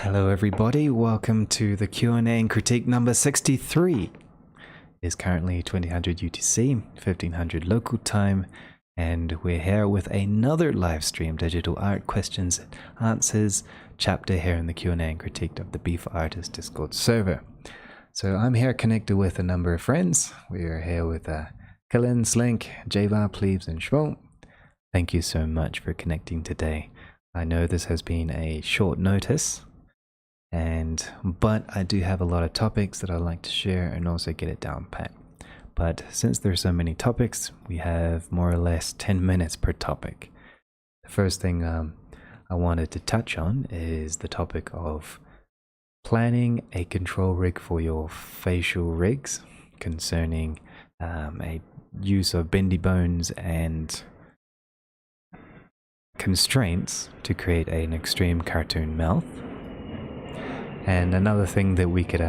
Hello everybody, welcome to the Q&A and critique number 63. It's currently 2000 UTC, 1500 local time, and we're here with another live stream digital art questions and answers chapter here in the Q&A and critique of the Bforartists Discord server. So I'm here connected with a number of friends. We are here with Killin, Slink, Java, Plebes, and Schwal. Thank you so much for connecting today. I know this has been a short notice, but I do have a lot of topics that I'd like to share and also get it down pat. But since there's so many topics, we have more or less 10 minutes per topic. The first thing I wanted to touch on is the topic of planning a control rig for your facial rigs concerning a use of bendy bones and constraints to create an extreme cartoon mouth. And another thing that we could,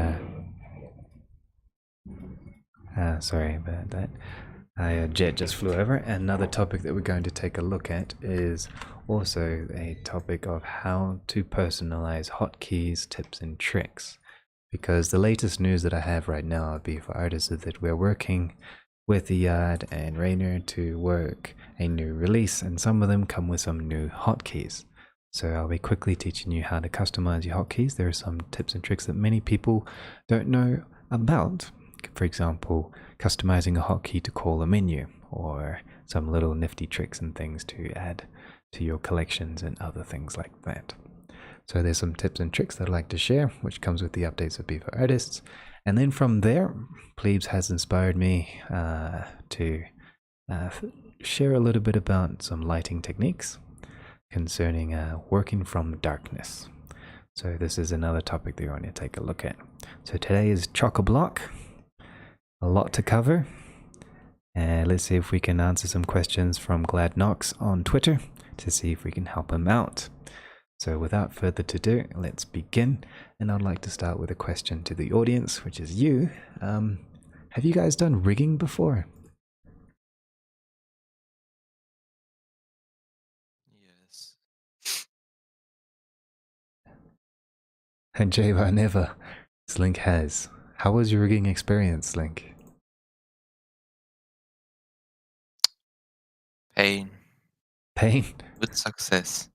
sorry about that. A jet just flew over. Another topic that we're going to take a look at is also a topic of how to personalize hotkeys, tips, and tricks. Because the latest news that I have right now at Bforartists is that we're working with Yard and Rainer to work a new release, and some of them come with some new hotkeys. So I'll be quickly teaching you how to customize your hotkeys. There are some tips and tricks that many people don't know about. For example, customizing a hotkey to call a menu, or some little nifty tricks and things to add to your collections and other things like that. So there's some tips and tricks that I'd like to share, which comes with the updates of Bforartists. And then from there, Plebes has inspired me to share a little bit about some lighting techniques concerning working from darkness. So this is another topic that you want to take a look at. So today is chock-a-block, a lot to cover. Let's see if we can answer some questions from Glad Knox on Twitter to see if we can help him out. So without further ado, let's begin. And I'd like to start with a question to the audience, which is you. Have you guys done rigging before? Yes. And Java never. Slink has. How was your rigging experience, Slink? Pain Pain? with success.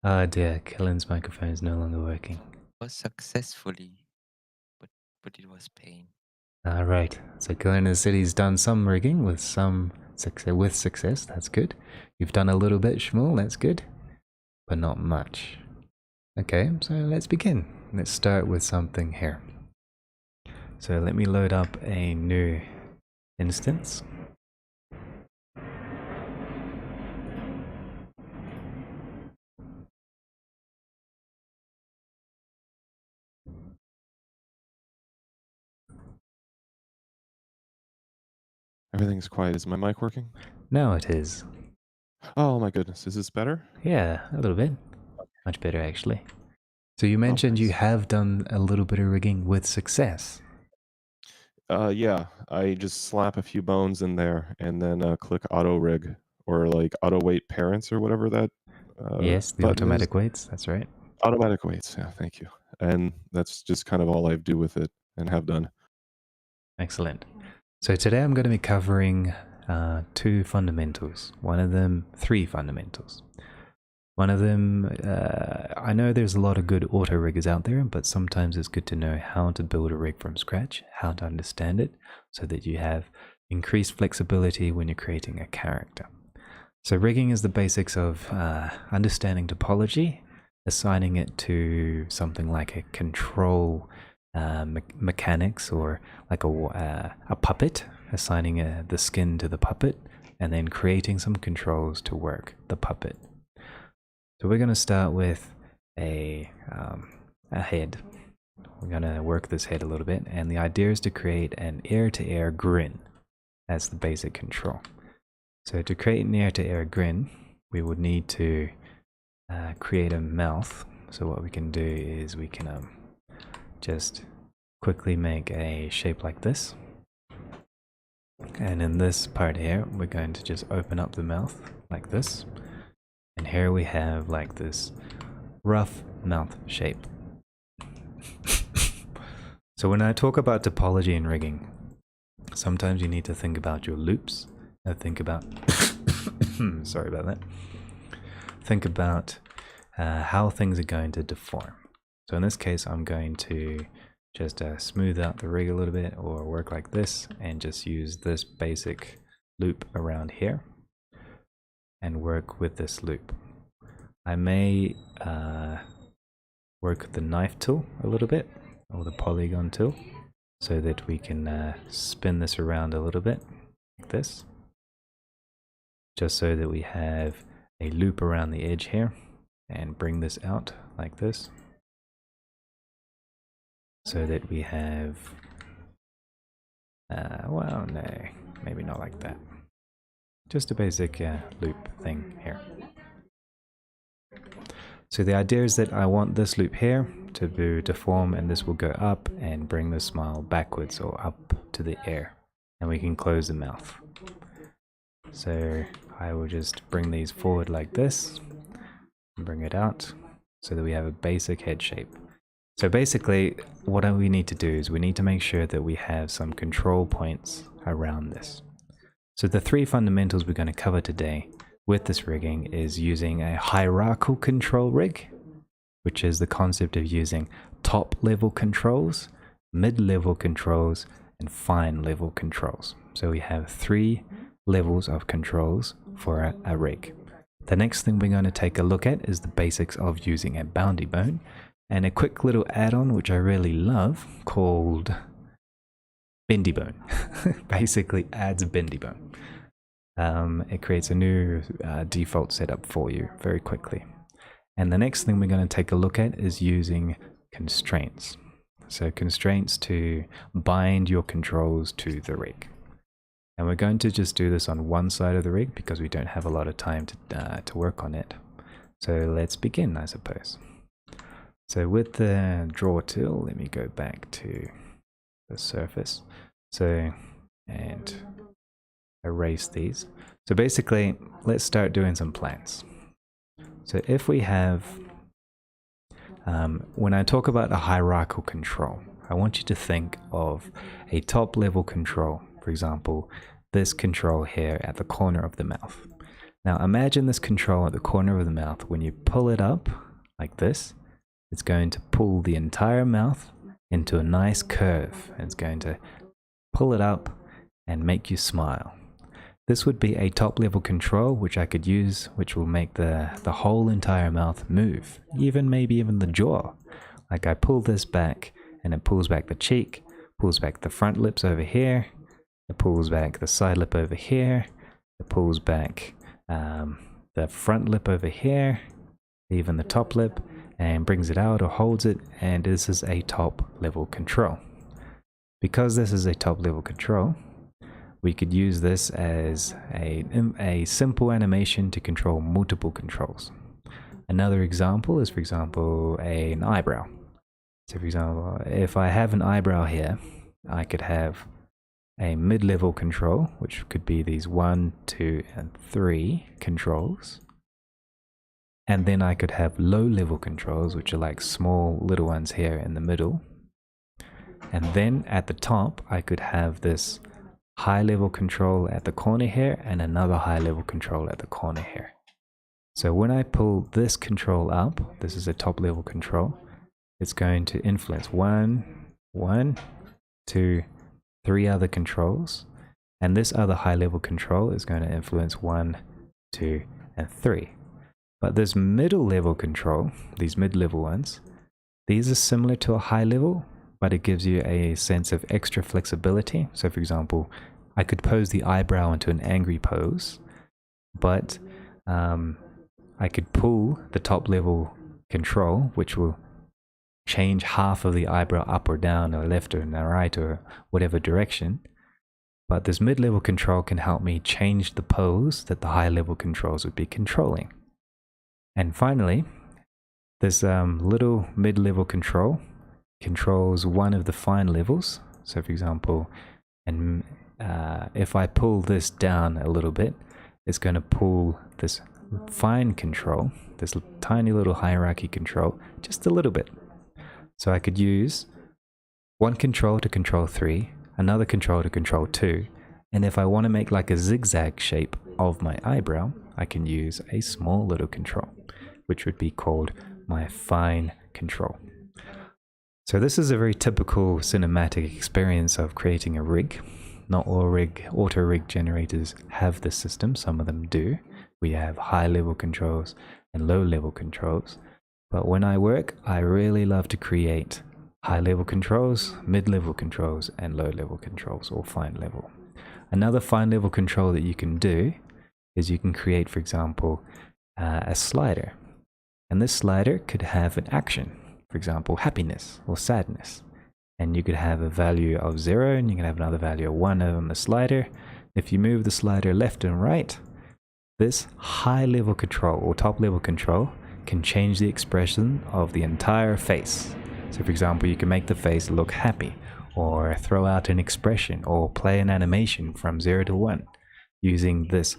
Oh dear, Killen's microphone is no longer working. Was successfully, but it was pain. Alright, so Killen has said he's done some rigging with some success, that's good. You've done a little bit, Shmuel, that's good. But not much. Okay, so let's begin. Let's start with something here. So let me load up a new instance. Everything's quiet. Is my mic working? Now it is. Oh my goodness. Is this better? Yeah, a little bit. Much better actually. So you mentioned you have done a little bit of rigging with success. Yeah, I just slap a few bones in there and then click auto rig or like auto weight parents or whatever that Yes, the button automatic is. weights, that's right. Automatic weights. Yeah, thank you. And that's just kind of all I do with it and have done. Excellent. So today I'm going to be covering two fundamentals. One of them, three fundamentals. One of them, I know there's a lot of good auto riggers out there, but sometimes it's good to know how to build a rig from scratch, how to understand it, so that you have increased flexibility when you're creating a character. So rigging is the basics of understanding topology, assigning it to something like a control mechanics, or like a puppet, assigning the skin to the puppet, and then creating some controls to work the puppet. So we're going to start with a head. We're going to work this head a little bit, and the idea is to create an ear-to-ear grin as the basic control. So to create an ear-to-ear grin, we would need to create a mouth. So what we can do is we can just quickly make a shape like this. And in this part here, we're going to just open up the mouth like this. And here we have like this rough mouth shape. So when I talk about topology and rigging, sometimes you need to think about your loops and think about sorry about that. Think about how things are going to deform. So in this case, I'm going to just smooth out the rig a little bit, or work like this and just use this basic loop around here and work with this loop. I may work with the knife tool a little bit, or the polygon tool, so that we can spin this around a little bit like this, just so that we have a loop around the edge here, and bring this out like this, so that we have well, no, maybe not like that, just a basic loop thing here. So the idea is that I want this loop here to deform, and this will go up and bring the smile backwards or up to the air, and we can close the mouth. So I will just bring these forward like this and bring it out so that we have a basic head shape. So basically what we need to do is we need to make sure that we have some control points around this. So the three fundamentals we're going to cover today with this rigging is using a hierarchical control rig, which is the concept of using top level controls, mid-level controls, and fine level controls. So we have 3 levels of controls for a rig. The next thing we're going to take a look at is the basics of using a Bendy Bone, and a quick little add-on which I really love called Bendy Bone. Basically adds a Bendy Bone. It creates a new default setup for you very quickly. And the next thing we're going to take a look at is using constraints. So constraints to bind your controls to the rig. And we're going to just do this on one side of the rig because we don't have a lot of time to work on it. So let's begin, I suppose. So with the draw tool, let me go back to the surface. So, and erase these. So basically, let's start doing some plans. So if we have, when I talk about a hierarchical control, I want you to think of a top level control. For example, this control here at the corner of the mouth. Now imagine this control at the corner of the mouth. When you pull it up like this, it's going to pull the entire mouth into a nice curve. It's going to pull it up and make you smile. This would be a top level control which I could use, which will make the whole entire mouth move, maybe even the jaw. Like I pull this back and it pulls back the cheek, pulls back the front lips over here, it pulls back the side lip over here, it pulls back the front lip over here, even the top lip, and brings it out or holds it, and this is a top level control. Because this is a top level control, we could use this as a simple animation to control multiple controls. Another example is, for example, an eyebrow. So for example, if I have an eyebrow here, I could have a mid-level control, which could be these 1, 2, and 3 controls. And then I could have low-level controls, which are like small little ones here in the middle. And then at the top, I could have this high-level control at the corner here and another high-level control at the corner here. So when I pull this control up, this is a top-level control, it's going to influence 1, 2, 3 other controls, and this other high-level control is going to influence 1, 2, and 3. But this middle level control, these mid-level ones, these are similar to a high level, but it gives you a sense of extra flexibility. So for example, I could pose the eyebrow into an angry pose, but I could pull the top level control, which will change half of the eyebrow up or down or left or right or whatever direction. But this mid-level control can help me change the pose that the high-level controls would be controlling. And finally, this little mid-level control controls one of the fine levels. So for example, if I pull this down a little bit, it's going to pull this fine control, this tiny little hierarchy control, just a little bit. So I could use one control to control 3, another control to control 2, and if I want to make like a zigzag shape of my eyebrow, I can use a small little control, which would be called my fine control. So this is a very typical cinematic experience of creating a rig. Not all auto rig generators have this system, some of them do. We have high level controls and low level controls. But when I work, I really love to create high level controls, mid level controls, and low level controls, or fine level. Another fine level control that you can do is you can create, for example, a slider. And this slider could have an action, for example, happiness or sadness. And you could have a value of 0 and you can have another value of 1 on the slider. If you move the slider left and right, this high level control or top level control can change the expression of the entire face. So for example, you can make the face look happy, or throw out an expression, or play an animation from 0 to 1 using this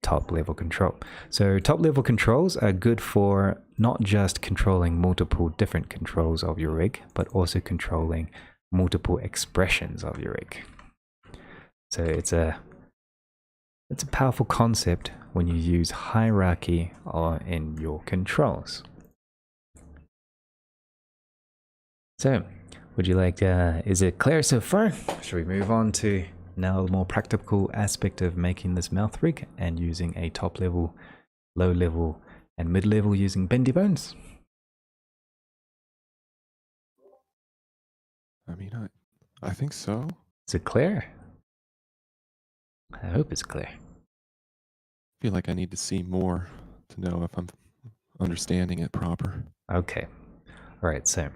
top level control. So top level controls are good for not just controlling multiple different controls of your rig, but also controlling multiple expressions of your rig. So it's a powerful concept when you use hierarchy in your controls. So would you like is it clear so far? Should we move on to now the more practical aspect of making this mouth rig and using a top level, low level, and mid level using bendy bones? I mean, I think so. Is it clear? I hope it's clear. I feel like I need to see more to know if I'm understanding it proper. Okay. All right. So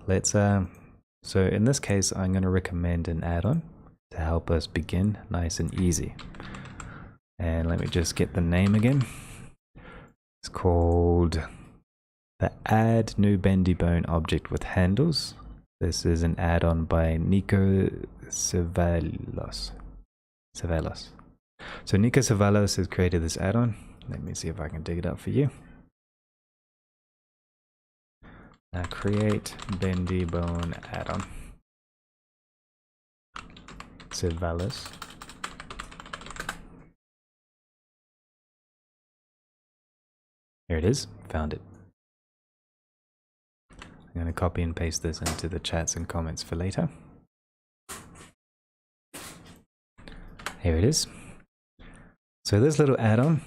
let's. So in this case, I'm going to recommend an add-on to help us begin nice and easy. And let me just get the name again. It's called the Add New Bendy Bone Object with Handles. This is an add-on by Nico Cevallos. So Nico Cevallos has created this add-on. Let me see if I can dig it up for you. Create Bendy Bone add-on. Cevallos. Here it is, found it. I'm going to copy and paste this into the chats and comments for later. Here it is. So this little add-on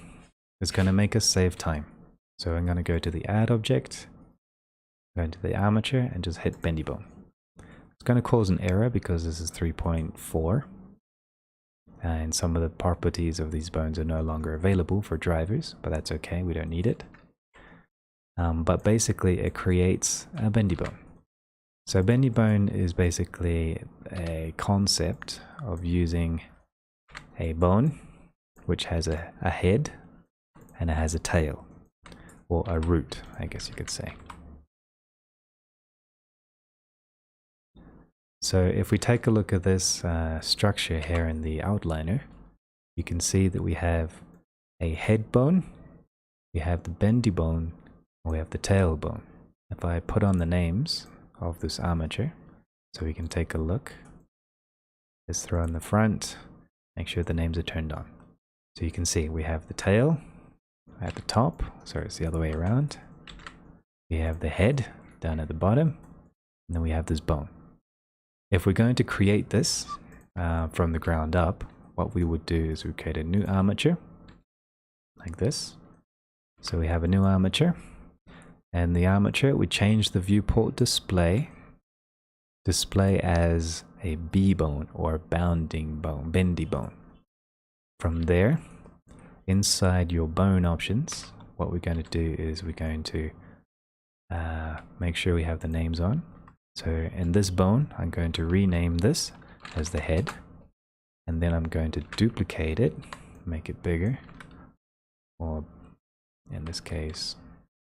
is going to make us save time. So I'm going to go to the add object, go into the armature and just hit Bendy Bone. It's going to cause an error because this is 3.4 and some of the properties of these bones are no longer available for drivers, but that's okay, we don't need it. But basically it creates a bendy bone. So bendy bone is basically a concept of using a bone which has a head and it has a tail, or a root, I guess you could say. So if we take a look at this structure here in the outliner, you can see that we have a head bone, we have the bendy bone, and we have the tail bone. If I put on the names of this armature, so we can take a look, let's throw in the front, make sure the names are turned on. So you can see we have the tail at the top, sorry, it's the other way around. We have the head down at the bottom, and then we have this bone. If we're going to create this from the ground up, what we would do is we create a new armature, like this. So we have a new armature, and the armature, we change the viewport display as a B-bone or bounding bone, bendy bone. From there, inside your bone options, what we're going to do is we're going to make sure we have the names on. So in this bone, I'm going to rename this as the head, and then I'm going to duplicate it, make it bigger, or in this case,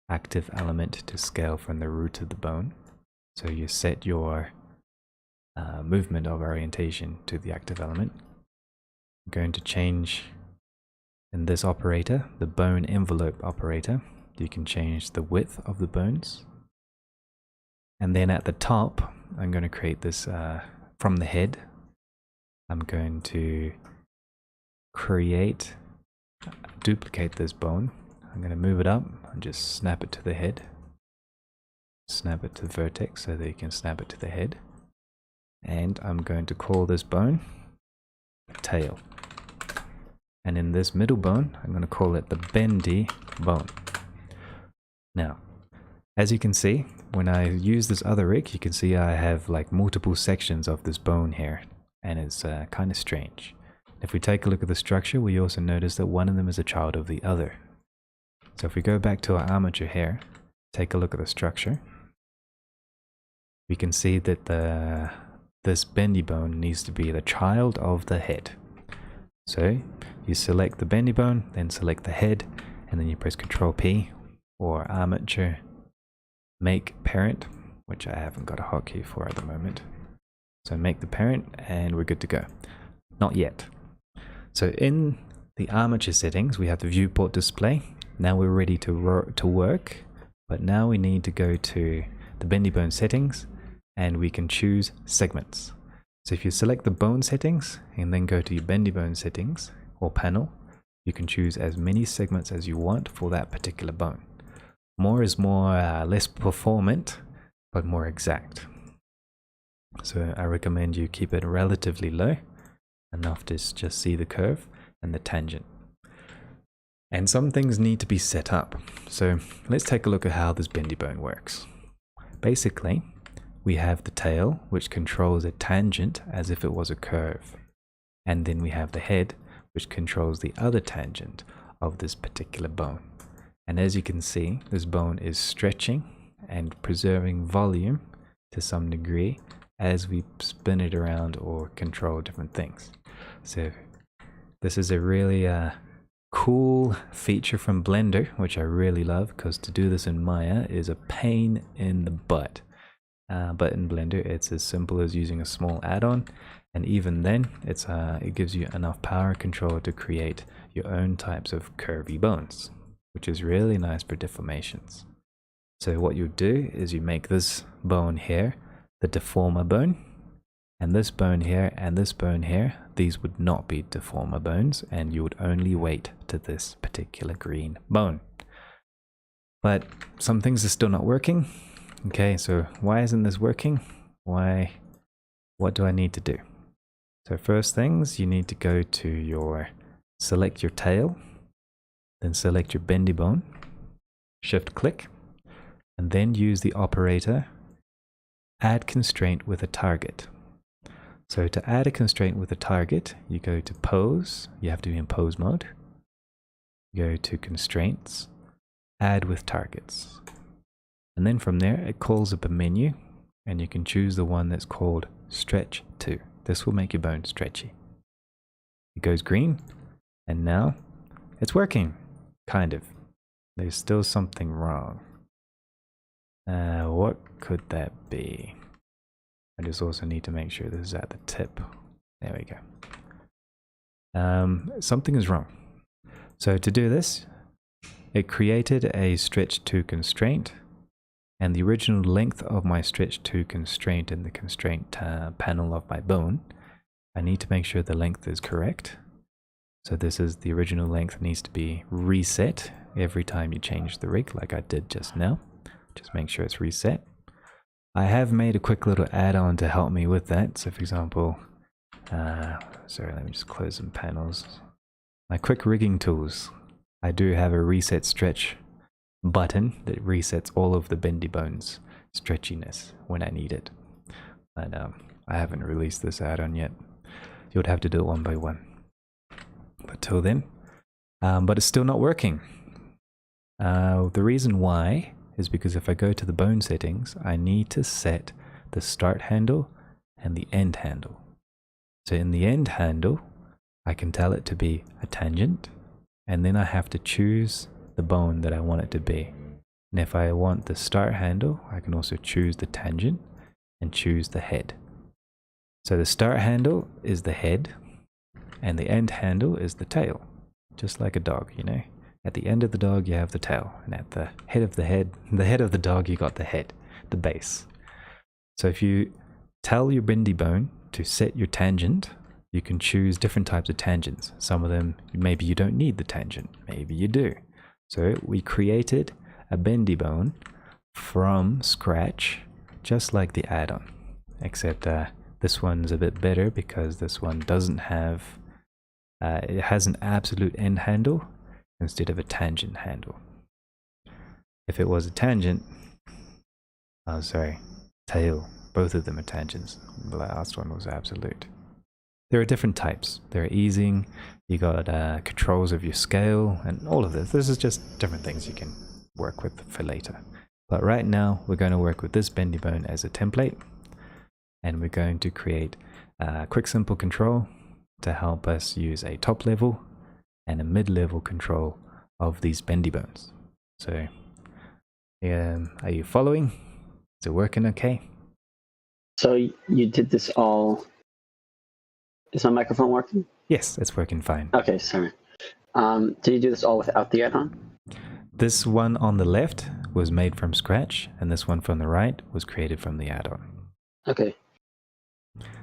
active element to scale from the root of the bone. So you set your movement of orientation to the active element. I'm going to change in this operator, the bone envelope operator, you can change the width of the bones. And then at the top, I'm going to create this from the head. I'm going to duplicate this bone. I'm going to move it up and just snap it to the head. Snap it to the vertex so that you can snap it to the head. And I'm going to call this bone tail. And in this middle bone, I'm going to call it the bendy bone. Now, as you can see, when I use this other rig, you can see I have like multiple sections of this bone here, and it's kind of strange. If we take a look at the structure, we also notice that one of them is a child of the other. So if we go back to our armature here, take a look at the structure, we can see that this bendy bone needs to be the child of the head. So you select the bendy bone, then select the head, and then you press Ctrl P or armature make parent, which I haven't got a hotkey for at the moment. So make the parent and we're good to go. Not yet. So in the armature settings, we have the viewport display. Now we're ready to work, but now we need to go to the bendy bone settings and we can choose segments. So if you select the bone settings and then go to your bendy bone settings or panel, you can choose as many segments as you want for that particular bone. More is more, less performant, but more exact. So I recommend you keep it relatively low, enough to just see the curve and the tangent. And some things need to be set up. So let's take a look at how this bendy bone works. Basically, we have the tail, which controls a tangent as if it was a curve. And then we have the head, which controls the other tangent of this particular bone. And as you can see, this bone is stretching and preserving volume to some degree as we spin it around or control different things. So this is a really cool feature from Blender, which I really love, because to do this in Maya is a pain in the butt. But in Blender, it's as simple as using a small add-on, and even then, it gives you enough power control to create your own types of curvy bones, which is really nice for deformations. So what you do is you make this bone here the deformer bone, and this bone here and this bone here, these would not be deformer bones, and you would only wait to this particular green bone. But some things are still not working. Okay, so why isn't this working? What do I need to do? So first things, you need to go to select your tail, then select your bendy bone, shift click, and then use the operator add constraint with a target. So to add a constraint with a target, you go to pose, you have to be in pose mode, go to constraints, add with targets. And then from there, it calls up a menu, and you can choose the one that's called stretch to. This will make your bone stretchy. It goes green, and now it's working, kind of. There's still something wrong. What could that be? I just also need to make sure this is at the tip. There we go. Something is wrong. So to do this, it created a stretch to constraint, and the original length of my stretch to constraint in the constraint panel of my bone, I need to make sure the length is correct. So this is the original length, needs to be reset every time you change the rig, like I did just now. Just make sure it's reset. I have made a quick little add-on to help me with that. So for example, sorry, let me just close some panels. My quick rigging tools, I do have a reset stretch button that resets all of the bendy bones stretchiness when I need it. And I haven't released this add-on yet. You would have to do it one by one. But till then, but it's still not working. The reason why is because if I go to the bone settings, I need to set the start handle and the end handle. So in the end handle, I can tell it to be a tangent, and then I have to choose the bone that I want it to be. And if I want the start handle, I can also choose the tangent and choose the head. So the start handle is the head, and the end handle is the tail. just like a dog, you know. At the end of the dog, you have the tail, and at the head of the dog, you got the head, the base. So if you tell your bendy bone to set your tangent, you can choose different types of tangents. Some of them, maybe you don't need the tangent, maybe you do. So we created a bendy bone from scratch, just like the add-on, except this one's a bit better because this one doesn't have, it has an absolute end handle instead of a tangent handle. If it was a tangent, oh sorry, tail, both of them are tangents. The last one was absolute. There are different types. There are easing, you got controls of your scale, and all of this. This is just different things you can work with for later. But right now, we're going to work with this bendy bone as a template, and we're going to create a quick simple control to help us use a top level and a mid-level control of these bendy bones. So, are you following? Is it working okay? So you did this all. Is my microphone working? Yes, it's working fine. Okay, sorry. Did you do this all without the add-on? This one on the left was made from scratch, and this one from the right was created from the add-on. Okay.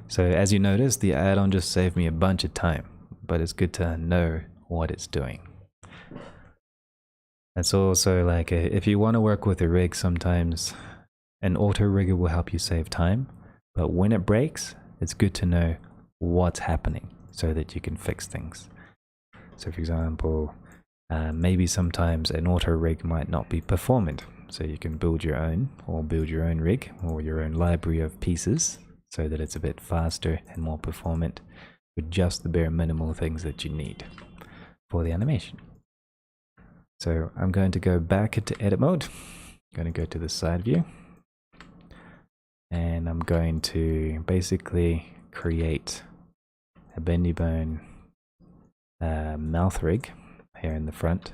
So as you notice, the add-on just saved me a bunch of time, but it's good to know what it's doing. It's also like if you want to work with a rig, sometimes an auto rigger will help you save time, but when it breaks, it's good to know what's happening so that you can fix things. So for example, maybe sometimes an auto rig might not be performant, so you can build your own, or build your own rig or your own library of pieces so that it's a bit faster and more performant with just the bare minimal things that you need for the animation. So I'm going to go back into edit mode. I'm going to go to the side view, and I'm going to basically create a bendy bone mouth rig here in the front.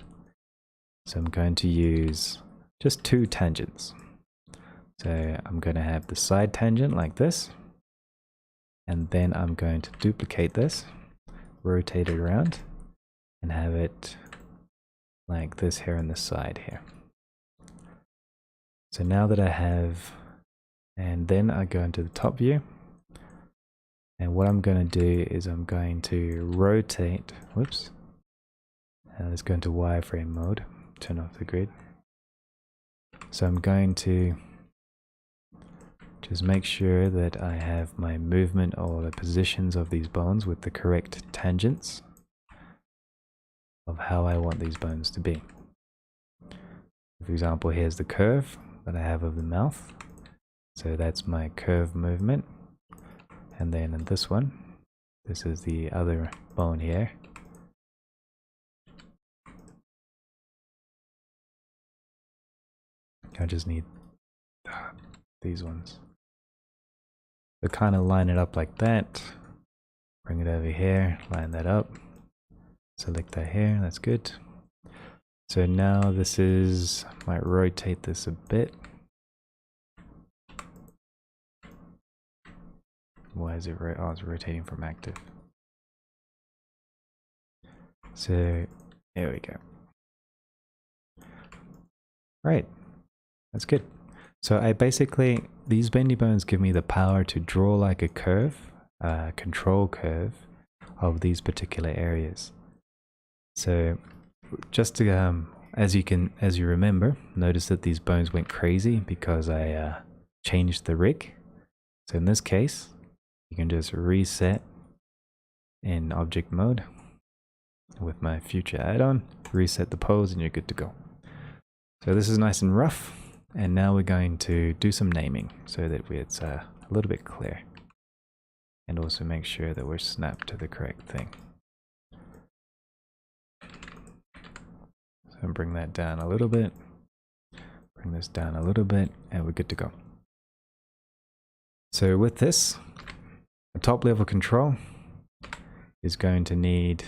So I'm going to use just 2 tangents. So I'm going to have the side tangent like this, and then I'm going to duplicate this, rotate it around, and have it like this here on the side here. So now that I have, and then I go into the top view, and what I'm going to do is I'm going to rotate, whoops, let's go into wireframe mode, turn off the grid. So I'm going to just make sure that I have my movement or the positions of these bones with the correct tangents of how I want these bones to be. For example, here's the curve that I have of the mouth. So that's my curve movement. And then in this one, this is the other bone here. I just need these ones. So kind of line it up like that. Bring it over here, line that up. Select that here, that's good. So now this is, might rotate this a bit. Why is it, oh, it's rotating from active. So, there we go. Right, that's good. So I basically, these bendy bones give me the power to draw like a curve, control curve of these particular areas. So just to, as you remember, notice that these bones went crazy because I changed the rig. So in this case, you can just reset in object mode with my future add-on, reset the pose, and you're good to go. So this is nice and rough, and now we're going to do some naming so that it's a little bit clear, and also make sure that we're snapped to the correct thing. So bring that down a little bit, bring this down a little bit, and we're good to go. So with this, a top level control is going to need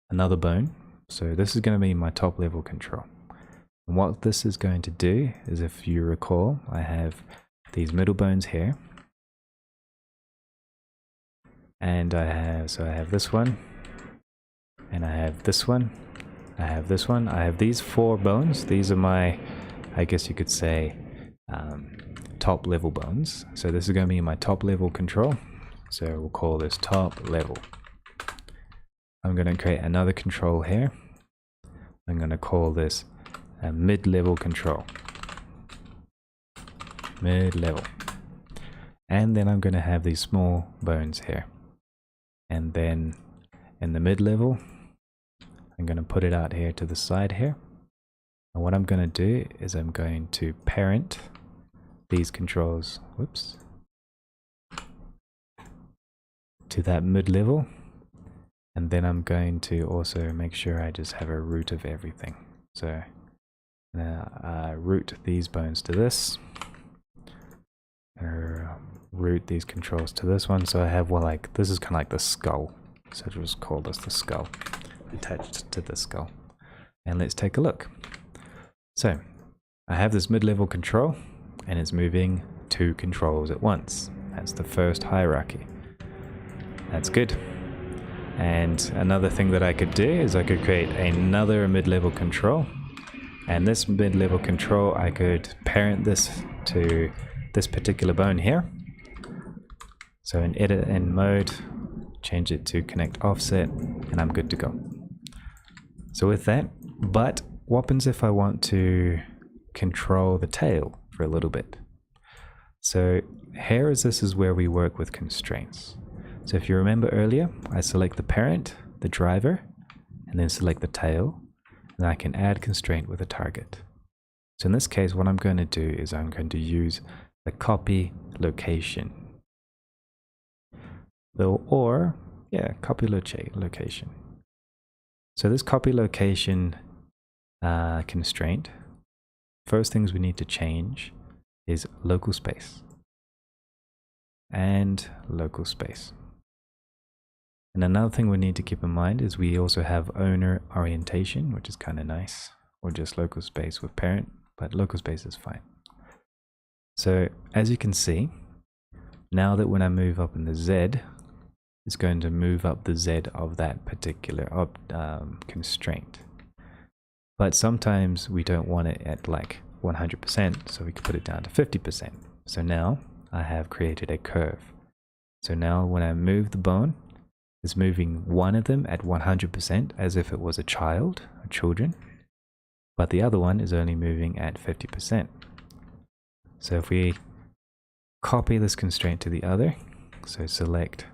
another bone. So this is going to be my top level control. And what this is going to do is, if you recall, I have these middle bones here. And I have this one, and I have this one. I have this one. I have these 4 bones. These are my, I guess you could say, top level bones. So this is going to be my top level control. So we'll call this top level. I'm going to create another control here. I'm going to call this a mid-level control. Mid-level. And then I'm going to have these small bones here. And then in the mid-level, I'm going to put it out here to the side here. And what I'm going to do is I'm going to parent these controls, whoops, to that mid-level. And then I'm going to also make sure I just have a root of everything. So now root these bones to this. Root these controls to this one. So I have, well, like, this is kind of like the skull. So I'll just call this the skull, attached to the skull. And let's take a look. So I have this mid-level control and it's moving 2 controls at once. That's the first hierarchy. That's good. And another thing that I could do is I could create another mid-level control. And this mid-level control, I could parent this to this particular bone here. So in edit and mode, change it to connect offset, and I'm good to go. So with that, but what happens if I want to control the tail for a little bit? So here is where we work with constraints. So if you remember earlier, I select the parent, the driver, and then select the tail, and I can add constraint with a target. So in this case, what I'm going to do is I'm going to use the copy location. Copy location. So this copy location constraint, first things we need to change is local space and local space. And another thing we need to keep in mind is we also have owner orientation, which is kind of nice, or just local space with parent, but local space is fine. So as you can see, now that when I move up in the Z, it's going to move up the Z of that particular constraint. But sometimes we don't want it at like 100%, so we can put it down to 50%. So now I have created a curve. So now when I move the bone, it's moving one of them at 100% as if it was a child or children, but the other one is only moving at 50%. So if we copy this constraint to the other, so select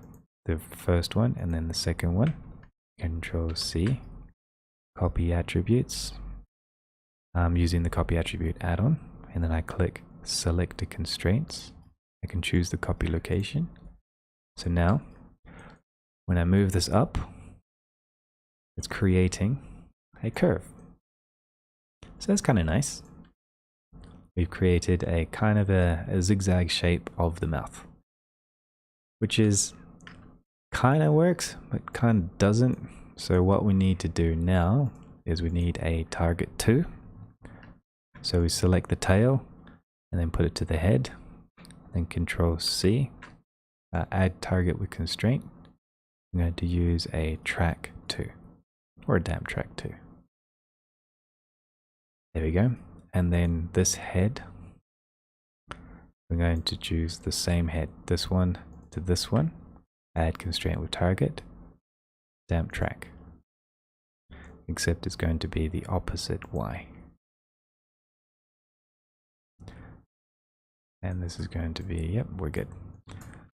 the first one and then the second one, Control C, copy attributes. I'm using the copy attribute add-on, and then I click select the constraints. I can choose the copy location. So now when I move this up, it's creating a curve. So that's kind of nice. We've created a kind of a zigzag shape of the mouth, which is kind of works, but kind of doesn't. So what we need to do now is we need a target 2. So we select the tail and then put it to the head, then Control C, add target with constraint. I'm going to use a track 2 or a damp track 2. There we go. And then this head, we're going to choose the same head, this one to this one, add constraint with target, damp track, except it's going to be the opposite Y. And this is going to be, yep, we're good.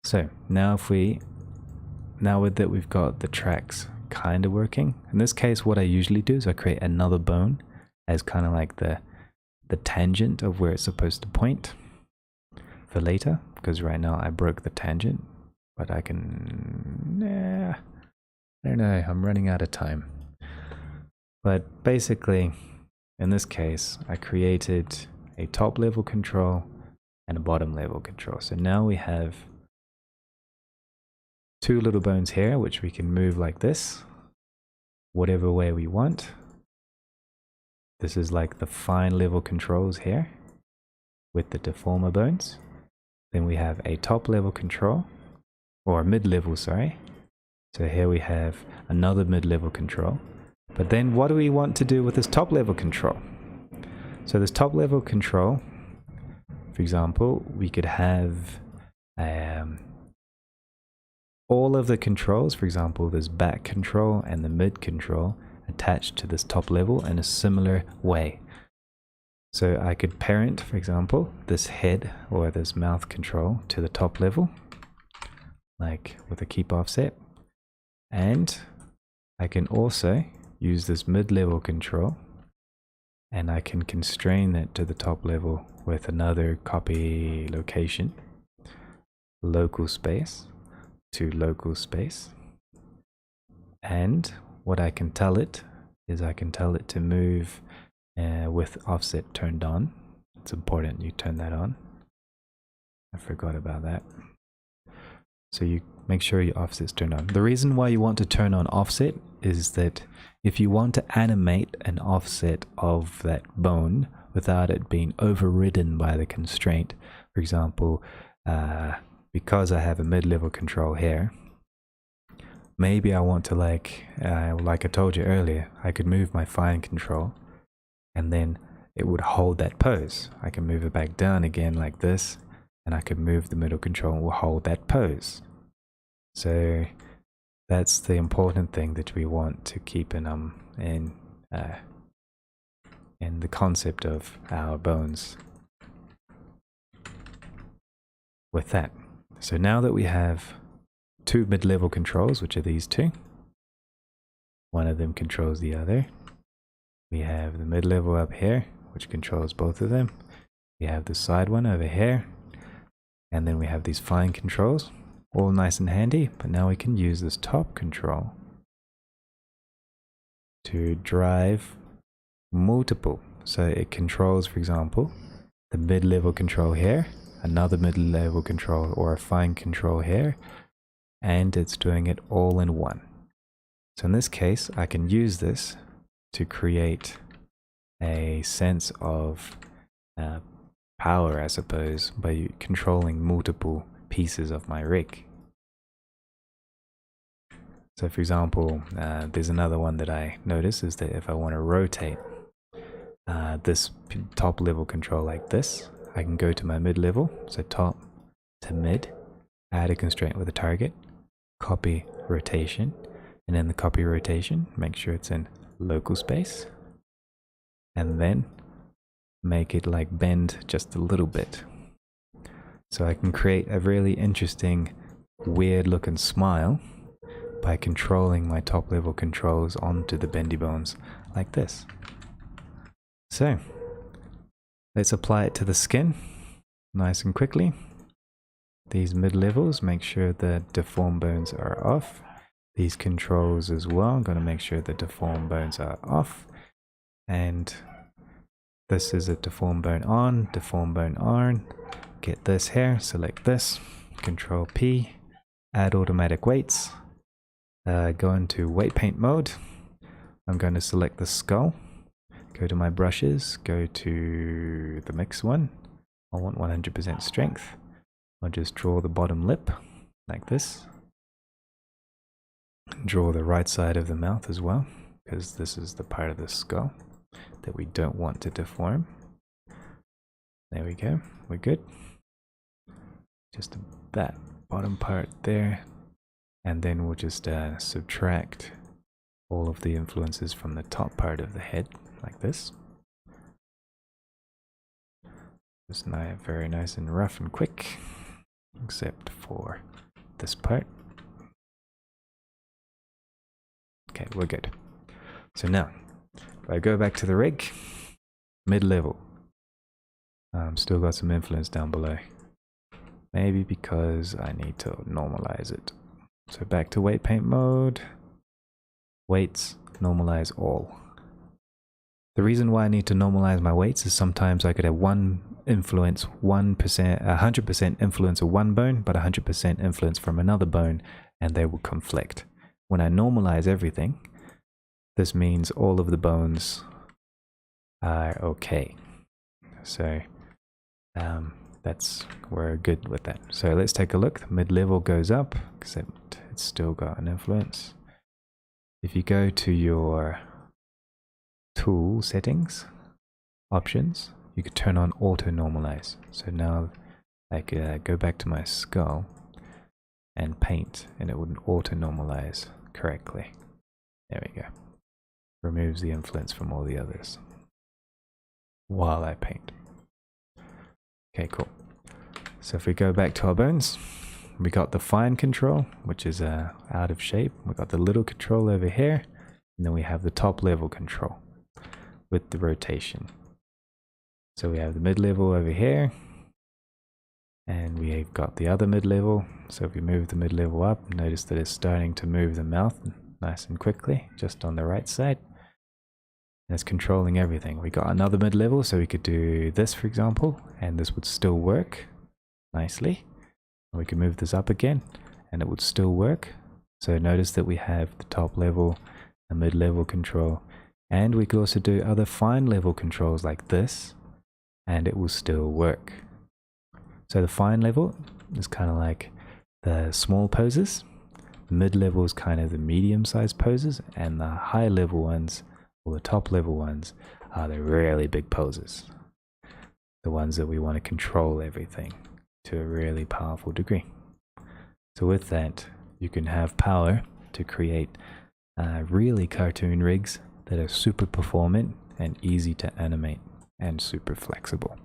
So now with that we've got the tracks kind of working. In this case, what I usually do is I create another bone as kind of like the tangent of where it's supposed to point for later, because right now I broke the tangent, but I can, I don't know, I'm running out of time. But basically, in this case, I created a top level control and a bottom level control. So now we have 2 little bones here, which we can move like this, whatever way we want. This is like the fine level controls here with the deformer bones. Then we have a top level control, or mid level, sorry, So here we have another mid-level control. But then what do we want to do with this top-level control? So this top-level control, for example, we could have all of the controls, for example, this back control and the mid control attached to this top level in a similar way. So I could parent, for example, this head or this mouth control to the top level, like with a keep offset. And I can also use this mid-level control and I can constrain that to the top level with another copy location, local space to local space. And what I can tell it is I can tell it to move with offset turned on. It's important you turn that on. I forgot about that. So you make sure your offset's turned on. The reason why you want to turn on offset is that if you want to animate an offset of that bone without it being overridden by the constraint, for example, because I have a mid-level control here, maybe I want to like I told you earlier, I could move my fine control and then it would hold that pose. I can move it back down again like this, and I can move the middle control and will hold that pose. So that's the important thing that we want to keep in the concept of our bones with that. So now that we have two mid-level controls, which are these two, one of them controls the other. We have the mid-level up here, which controls both of them. We have the side one over here, and then we have these fine controls, all nice and handy. But now we can use this top control to drive multiple. So it controls, for example, the mid-level control here, another mid-level control or a fine control here, and it's doing it all in one. So in this case, I can use this to create a sense of power, I suppose, by controlling multiple pieces of my rig. So for example, there's another one that I notice is that if I want to rotate this top level control like this, I can go to my mid level, so top to mid, add a constraint with a target, copy rotation, and in the copy rotation, make sure it's in local space, and then make it like bend just a little bit. So I can create a really interesting, weird looking smile by controlling my top level controls onto the bendy bones like this. So let's apply it to the skin nice and quickly. These mid levels, make sure the deform bones are off. These controls as well, I'm going to make sure the deform bones are off. And this is a deform bone on. Get this here, select this, Control P, add automatic weights, go into weight paint mode. I'm going to select the skull, go to my brushes, go to the mix one. I want 100% strength. I'll just draw the bottom lip like this. Draw the right side of the mouth as well, because this is the part of the skull that we don't want to deform. There we go, we're good. Just that bottom part there, and then we'll just subtract all of the influences from the top part of the head like this. Just very nice and rough and quick, except for this part. Okay, we're good. So now, if I go back to the rig, mid-level, still got some influence down below. Maybe because I need to normalize it. So back to weight paint mode, weights, normalize all. The reason why I need to normalize my weights is sometimes I could have 100% influence of one bone, but 100% influence from another bone, and they will conflict. When I normalize everything, this means all of the bones are okay. So we're good with that. So let's take a look. The mid-level goes up, except it's still got an influence. If you go to your tool settings, options, you could turn on auto normalize. So now I could go back to my skull and paint, and it would auto normalize correctly. There we go. Removes the influence from all the others while I paint. Okay, cool. So if we go back to our bones, we got the fine control, which is out of shape. We got the little control over here, and then we have the top level control with the rotation. So we have the mid-level over here, and we've got the other mid-level. So if we move the mid-level up, notice that it's starting to move the mouth nice and quickly, just on the right side. And it's controlling everything. We got another mid-level, so we could do this, for example, and this would still work nicely. We can move this up again, and it would still work. So notice that we have the top level, a mid-level control, and we could also do other fine level controls like this, and it will still work. So the fine level is kind of like the small poses, the mid-level is kind of the medium-sized poses, and the high-level ones, or the top-level ones, are the really big poses. The ones that we want to control everything to a really powerful degree. So with that, you can have power to create really cartoon rigs that are super performant and easy to animate and super flexible.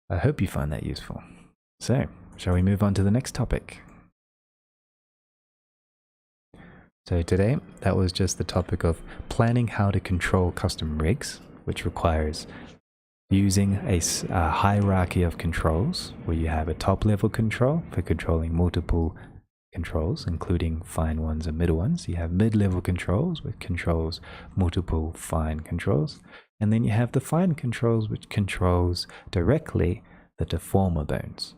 I hope you find that useful. So, shall we move on to the next topic? So today, that was just the topic of planning how to control custom rigs, which requires using a hierarchy of controls, where you have a top level control for controlling multiple controls, including fine ones and middle ones. You have mid-level controls, which controls multiple fine controls. And then you have the fine controls, which controls directly the deformer bones.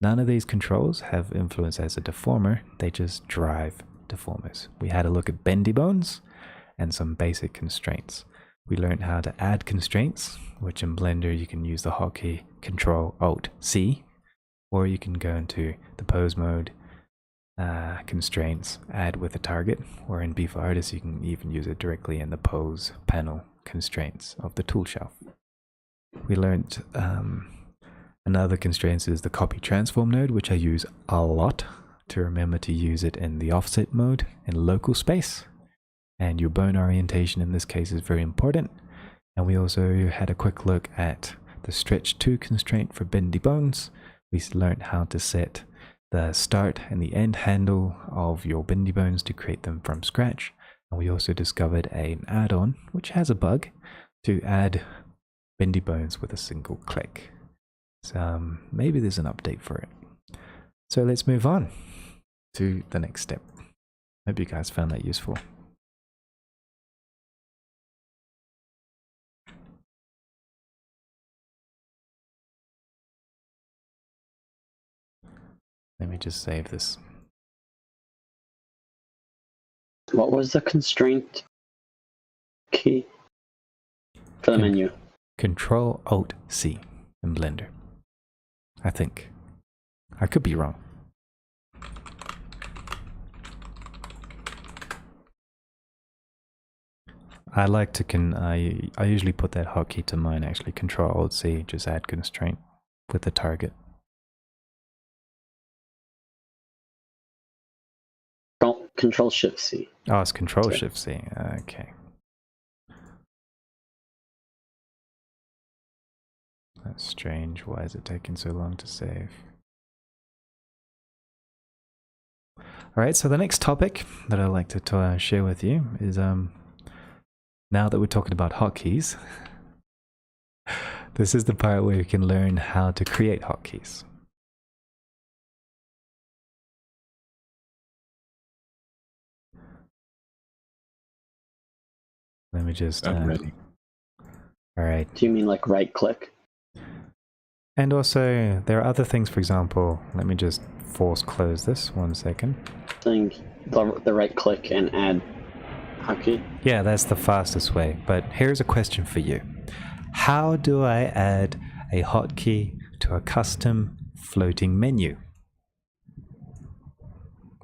None of these controls have influence as a deformer, they just drive deformers. We had a look at bendy bones and some basic constraints. We learned how to add constraints, which in Blender you can use the hotkey Control-Alt-C, or you can go into the pose mode, constraints, add with a target, or in Bforartists you can even use it directly in the pose panel constraints of the tool shelf. We learned another constraint is the copy transform node, which I use a lot to remember to use it in the offset mode in local space. And your bone orientation in this case is very important. And we also had a quick look at the stretch 2 constraint for bendy bones. We learned how to set the start and the end handle of your bendy bones to create them from scratch. And we also discovered an add-on, which has a bug, to add bendy bones with a single click. So maybe there's an update for it. So let's move on to the next step. Hope you guys found that useful. Let me just save this. What was the constraint key for the menu? Control-Alt-C in Blender. I think. I could be wrong. I like to I usually put that hotkey to mine actually. Control-Alt-C, just add constraint with the target. Control-Shift-C. Oh, it's Control-Shift-C. Okay. That's strange. Why is it taking so long to save? Alright, so the next topic that I'd like to share with you is now that we're talking about hotkeys, this is the part where you can learn how to create hotkeys. Let me just... I'm ready. Alright. Do you mean like right click? And also, there are other things, for example, let me just force close this 1 second. Saying the right click and add hotkey? Yeah, that's the fastest way. But here's a question for you. How do I add a hotkey to a custom floating menu?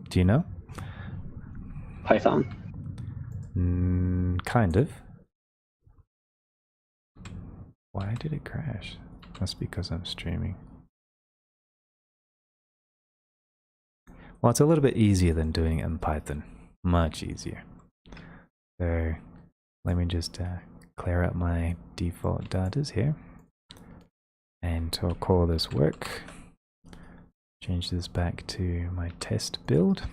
Do you know? Python. Kind of. Why did it crash? Must be because I'm streaming. Well, it's a little bit easier than doing it in Python. Much easier. So let me just clear up my default datas here. And I'll call this work. Change this back to my test build.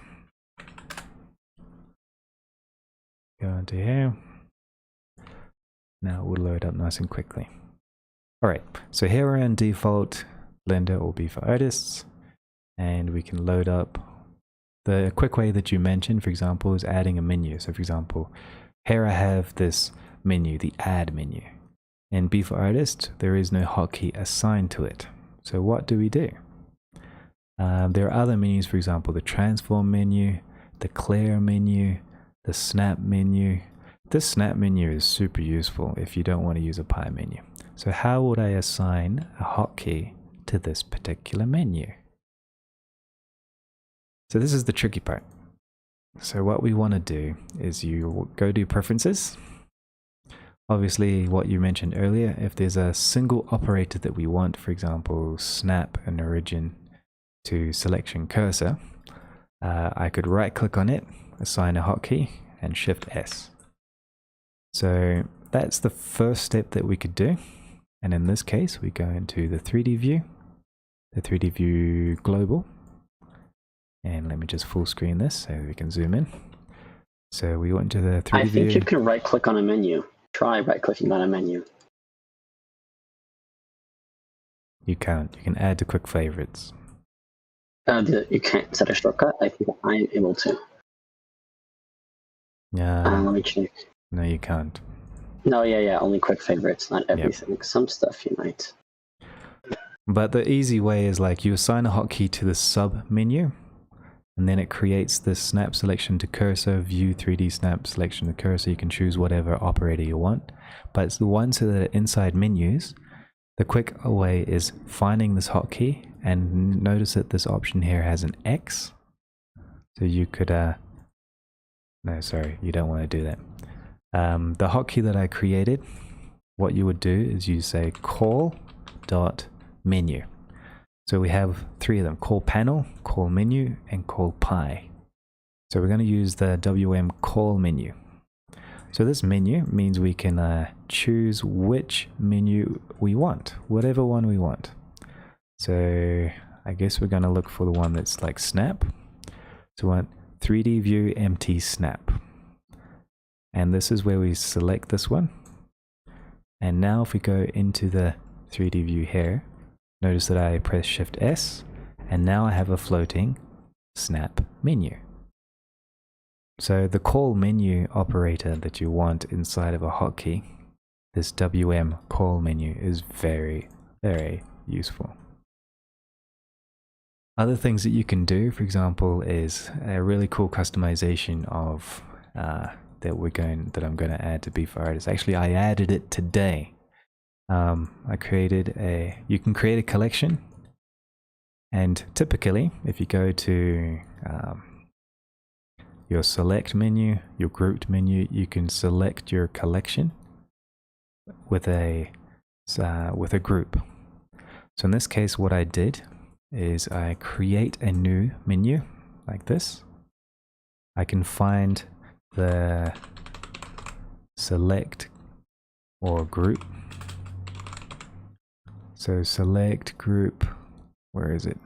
Go into here. Now it will load up nice and quickly. Alright, so here we're in default Blender or Bforartists, and we can load up. The quick way that you mentioned, for example, is adding a menu. So for example, here I have this menu, the add menu. In Bforartist, there is no hotkey assigned to it. So what do we do? There are other menus, for example, the transform menu, the clear menu, the snap menu. This snap menu is super useful if you don't want to use a pie menu. So how would I assign a hotkey to this particular menu? So this is the tricky part. So what we want to do is you go to preferences. Obviously, what you mentioned earlier, if there's a single operator that we want, for example, snap an origin to selection cursor, I could right click on it, assign a hotkey, and Shift S. So that's the first step that we could do. And in this case, we go into the 3D view, the 3D view global. And let me just full screen this so we can zoom in. So we went to the 3D I view. think you can right click on a menu. Try right clicking on a menu. You can't. You can add to quick favorites. You can't set a shortcut. I think I am able to. Yeah. Let me check. No, you can't. No, yeah, only quick favorites, not everything. Yep. Some stuff you might. But the easy way is like you assign a hotkey to the sub menu, and then it creates this snap selection to cursor, view 3D snap selection to cursor. You can choose whatever operator you want. But it's the ones that are inside menus. The quick way is finding this hotkey, and notice that this option here has an X. So you could, no, sorry, you don't want to do that. The hotkey that I created, what you would do is you say call.menu. So we have three of them: call panel, call menu, and call pie. So we're going to use the WM call menu. So this menu means we can choose which menu we want, whatever one we want. So I guess we're going to look for the one that's like snap. So we want 3D view empty snap. And this is where we select this one. And now if we go into the 3D view here, notice that I press Shift S, and now I have a floating snap menu. So the call menu operator that you want inside of a hotkey, this WM call menu, is very, very useful. Other things that you can do, for example, is a really cool customization of that I'm going to add to Bforartists. Actually, I added it today. I created you can create a collection, and typically if you go to your select menu, your grouped menu, you can select your collection with a group. So in this case, what I did is I create a new menu like this. I can find the select or group. So select group, where is it?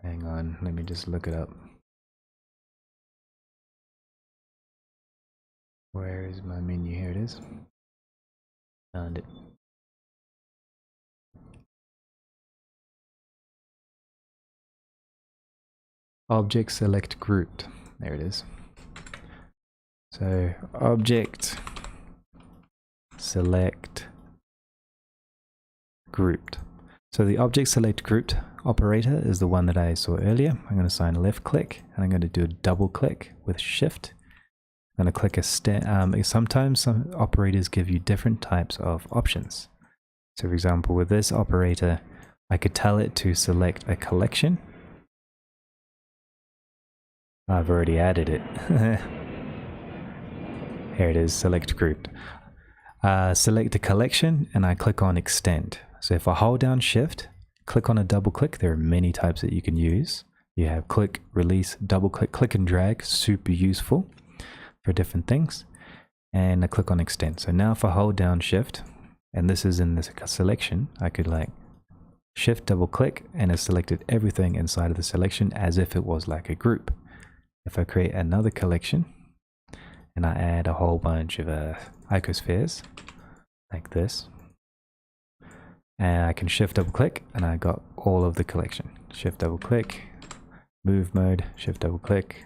Hang on, let me just look it up. Where is my menu? Here it is. Found it. Object select grouped. There it is. So object select grouped. So the object select grouped operator is the one that I saw earlier. I'm going to assign a left click, and I'm going to do a double click with Shift. I'm going to click a sometimes some operators give you different types of options. So for example, with this operator, I could tell it to select a collection. I've already added it. Here it is, select grouped. Select a collection and I click on extend. So if I hold down shift, click on a double click, there are many types that you can use. You have click, release, double click, click and drag, super useful for different things. And I click on extend. So now if I hold down shift, and this is in this selection, I could like shift, double click, and it selected everything inside of the selection as if it was like a group. If I create another collection, and I add a whole bunch of icospheres, like this, and I can shift, double click, and I got all of the collection. Shift, double click, move mode, shift, double click,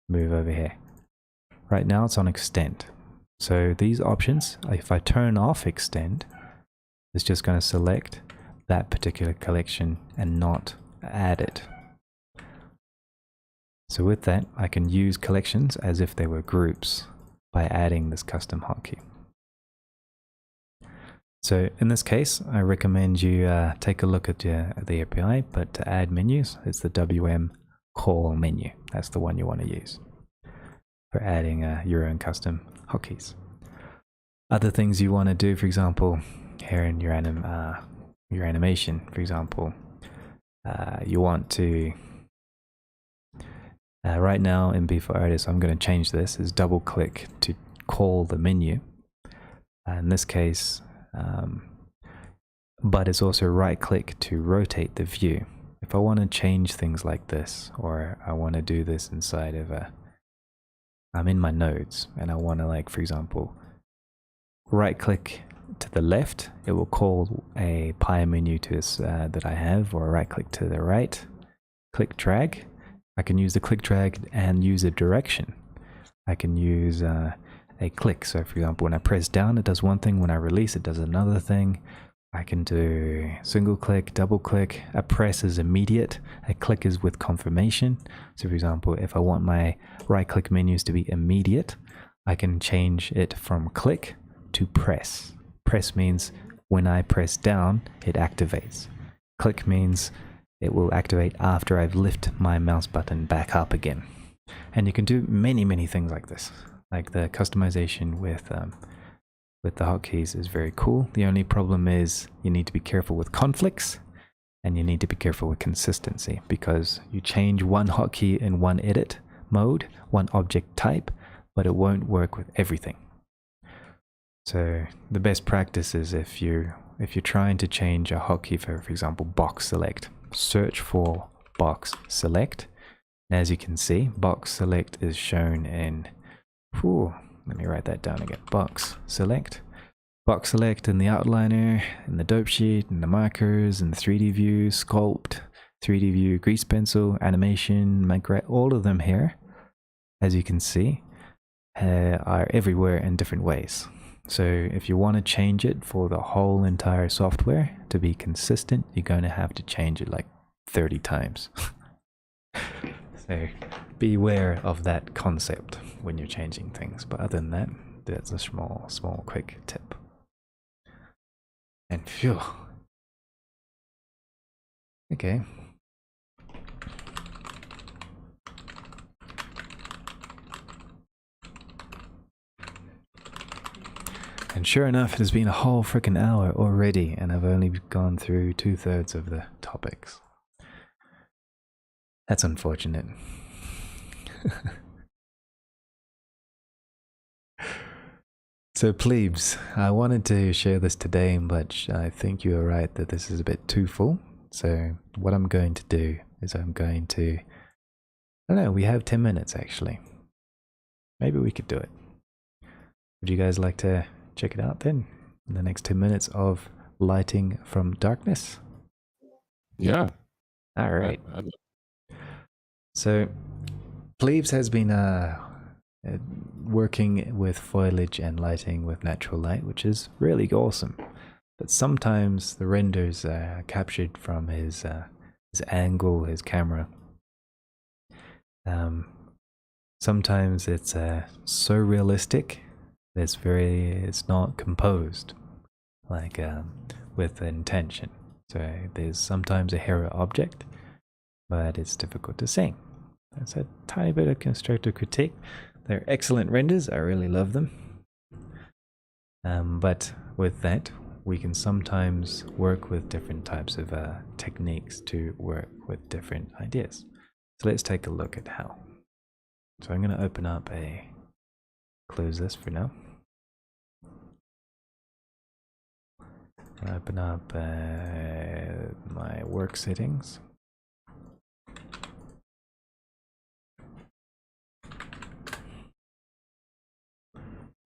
move over here. Right now it's on extend. So these options, if I turn off extend, it's just going to select that particular collection and not add it. So with that, I can use collections as if they were groups by adding this custom hotkey. So in this case, I recommend you take a look at the API, but to add menus, it's the WM call menu. That's the one you want to use for adding your own custom hotkeys. Other things you want to do, for example, here in your animation, for example, you want to, right now in Bforartists, I'm going to change this, is double click to call the menu. In this case, but it's also right click to rotate the view. If I want to change things like this, or I want to do this inside of I'm in my nodes and I want to, like, for example, right click to the left, it will call a pie menu to this that I have, or right click to the right, click drag. I can use the click drag and use a direction. I can use a click. So for example, when I press down, it does one thing. When I release, it does another thing. I can do single click, double click. A press is immediate. A click is with confirmation. So for example, if I want my right click menus to be immediate, I can change it from click to press. Press means when I press down, it activates. Click means it will activate after I've lifted my mouse button back up again. And you can do many, many things like this. Like the customization with the hotkeys is very cool. The only problem is you need to be careful with conflicts, and you need to be careful with consistency, because you change one hotkey in one edit mode, one object type, but it won't work with everything. So the best practice is if you're trying to change a hotkey for example, box select, search for box select. And as you can see, box select is shown in, let me write that down again, box select in the outliner, in the dope sheet, in the markers, in the 3D view, sculpt, 3D view, grease pencil, animation, migrate, all of them here, as you can see, are everywhere in different ways. So if you want to change it for the whole entire software to be consistent, you're going to have to change it like 30 times. So beware of that concept when you're changing things. But other than that, that's a small quick tip. And phew. Okay. And sure enough, it has been a whole freaking hour already, and I've only gone through 2/3 of the topics. That's unfortunate. So plebes, I wanted to share this today, but I think you are right that this is a bit too full. So what I'm going to do is I don't know, we have 10 minutes actually. Maybe we could do it. Would you guys like to check it out then? In the next 10 minutes of lighting from darkness? Yeah. All right. So Plebes has been working with foliage and lighting with natural light, which is really awesome. But sometimes the renders are captured from his angle, his camera. Sometimes it's so realistic, it's not composed. like with intention. So there's sometimes a hero object, but it's difficult to see. That's a tiny bit of constructive critique. They're excellent renders. I really love them. But with that, we can sometimes work with different types of techniques to work with different ideas. So let's take a look at how. So I'm going to open up close this for now. Open up my work settings.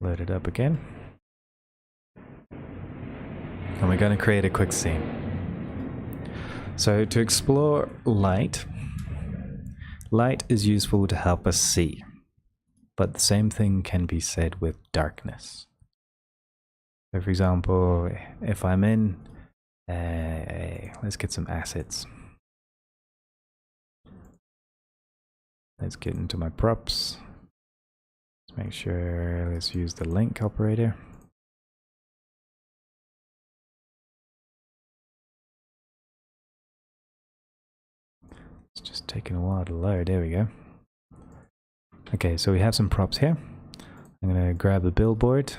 Load it up again. And we're going to create a quick scene. So to explore light, light is useful to help us see. But the same thing can be said with darkness. So for example, if I'm in, let's get some assets. Let's get into my props. Let's make sure, let's use the link operator. It's just taking a while to load. There we go. Okay, so we have some props here. I'm going to grab the billboard.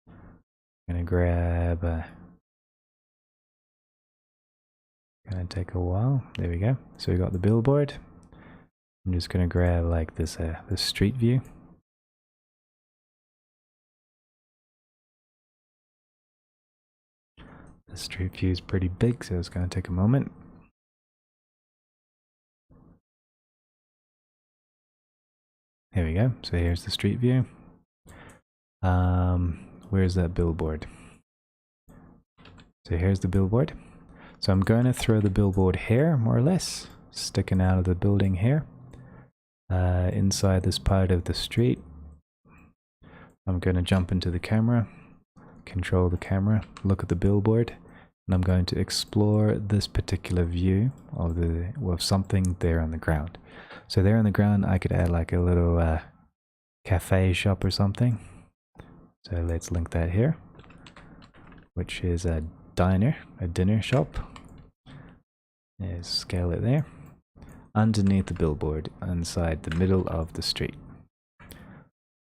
I'm going to grab... going to take a while. There we go. So we got the billboard. I'm just going to grab like this street view. The street view is pretty big, so it's going to take a moment. Here we go. So here's the street view. Where's that billboard? So here's the billboard. So I'm going to throw the billboard here, more or less, sticking out of the building here. Inside this part of the street. I'm going to jump into the camera, control the camera, look at the billboard, and I'm going to explore this particular view of something there on the ground. So there on the ground, I could add like a little cafe shop or something. So let's link that here, which is a dinner shop. Let's scale it there. Underneath the billboard, inside the middle of the street.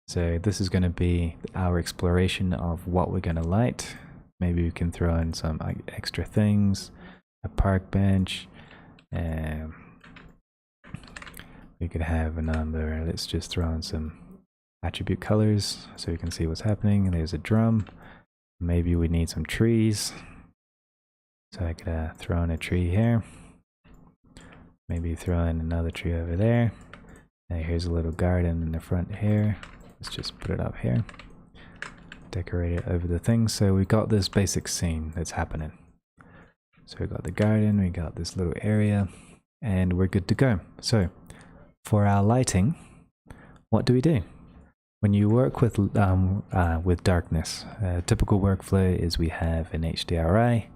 So this is going to be our exploration of what we're going to light. Maybe we can throw in some extra things, a park bench, we could have a number. Let's just throw in some attribute colors so you can see what's happening. There's a drum. Maybe we need some trees. So I could throw in a tree here. Maybe throw in another tree over there. And here's a little garden in the front here. Let's just put it up here. Decorate it over the thing. So we got this basic scene that's happening. So we got the garden, we got this little area, and we're good to go. So for our lighting, what do we do? When you work with darkness, a typical workflow is we have an HDRI,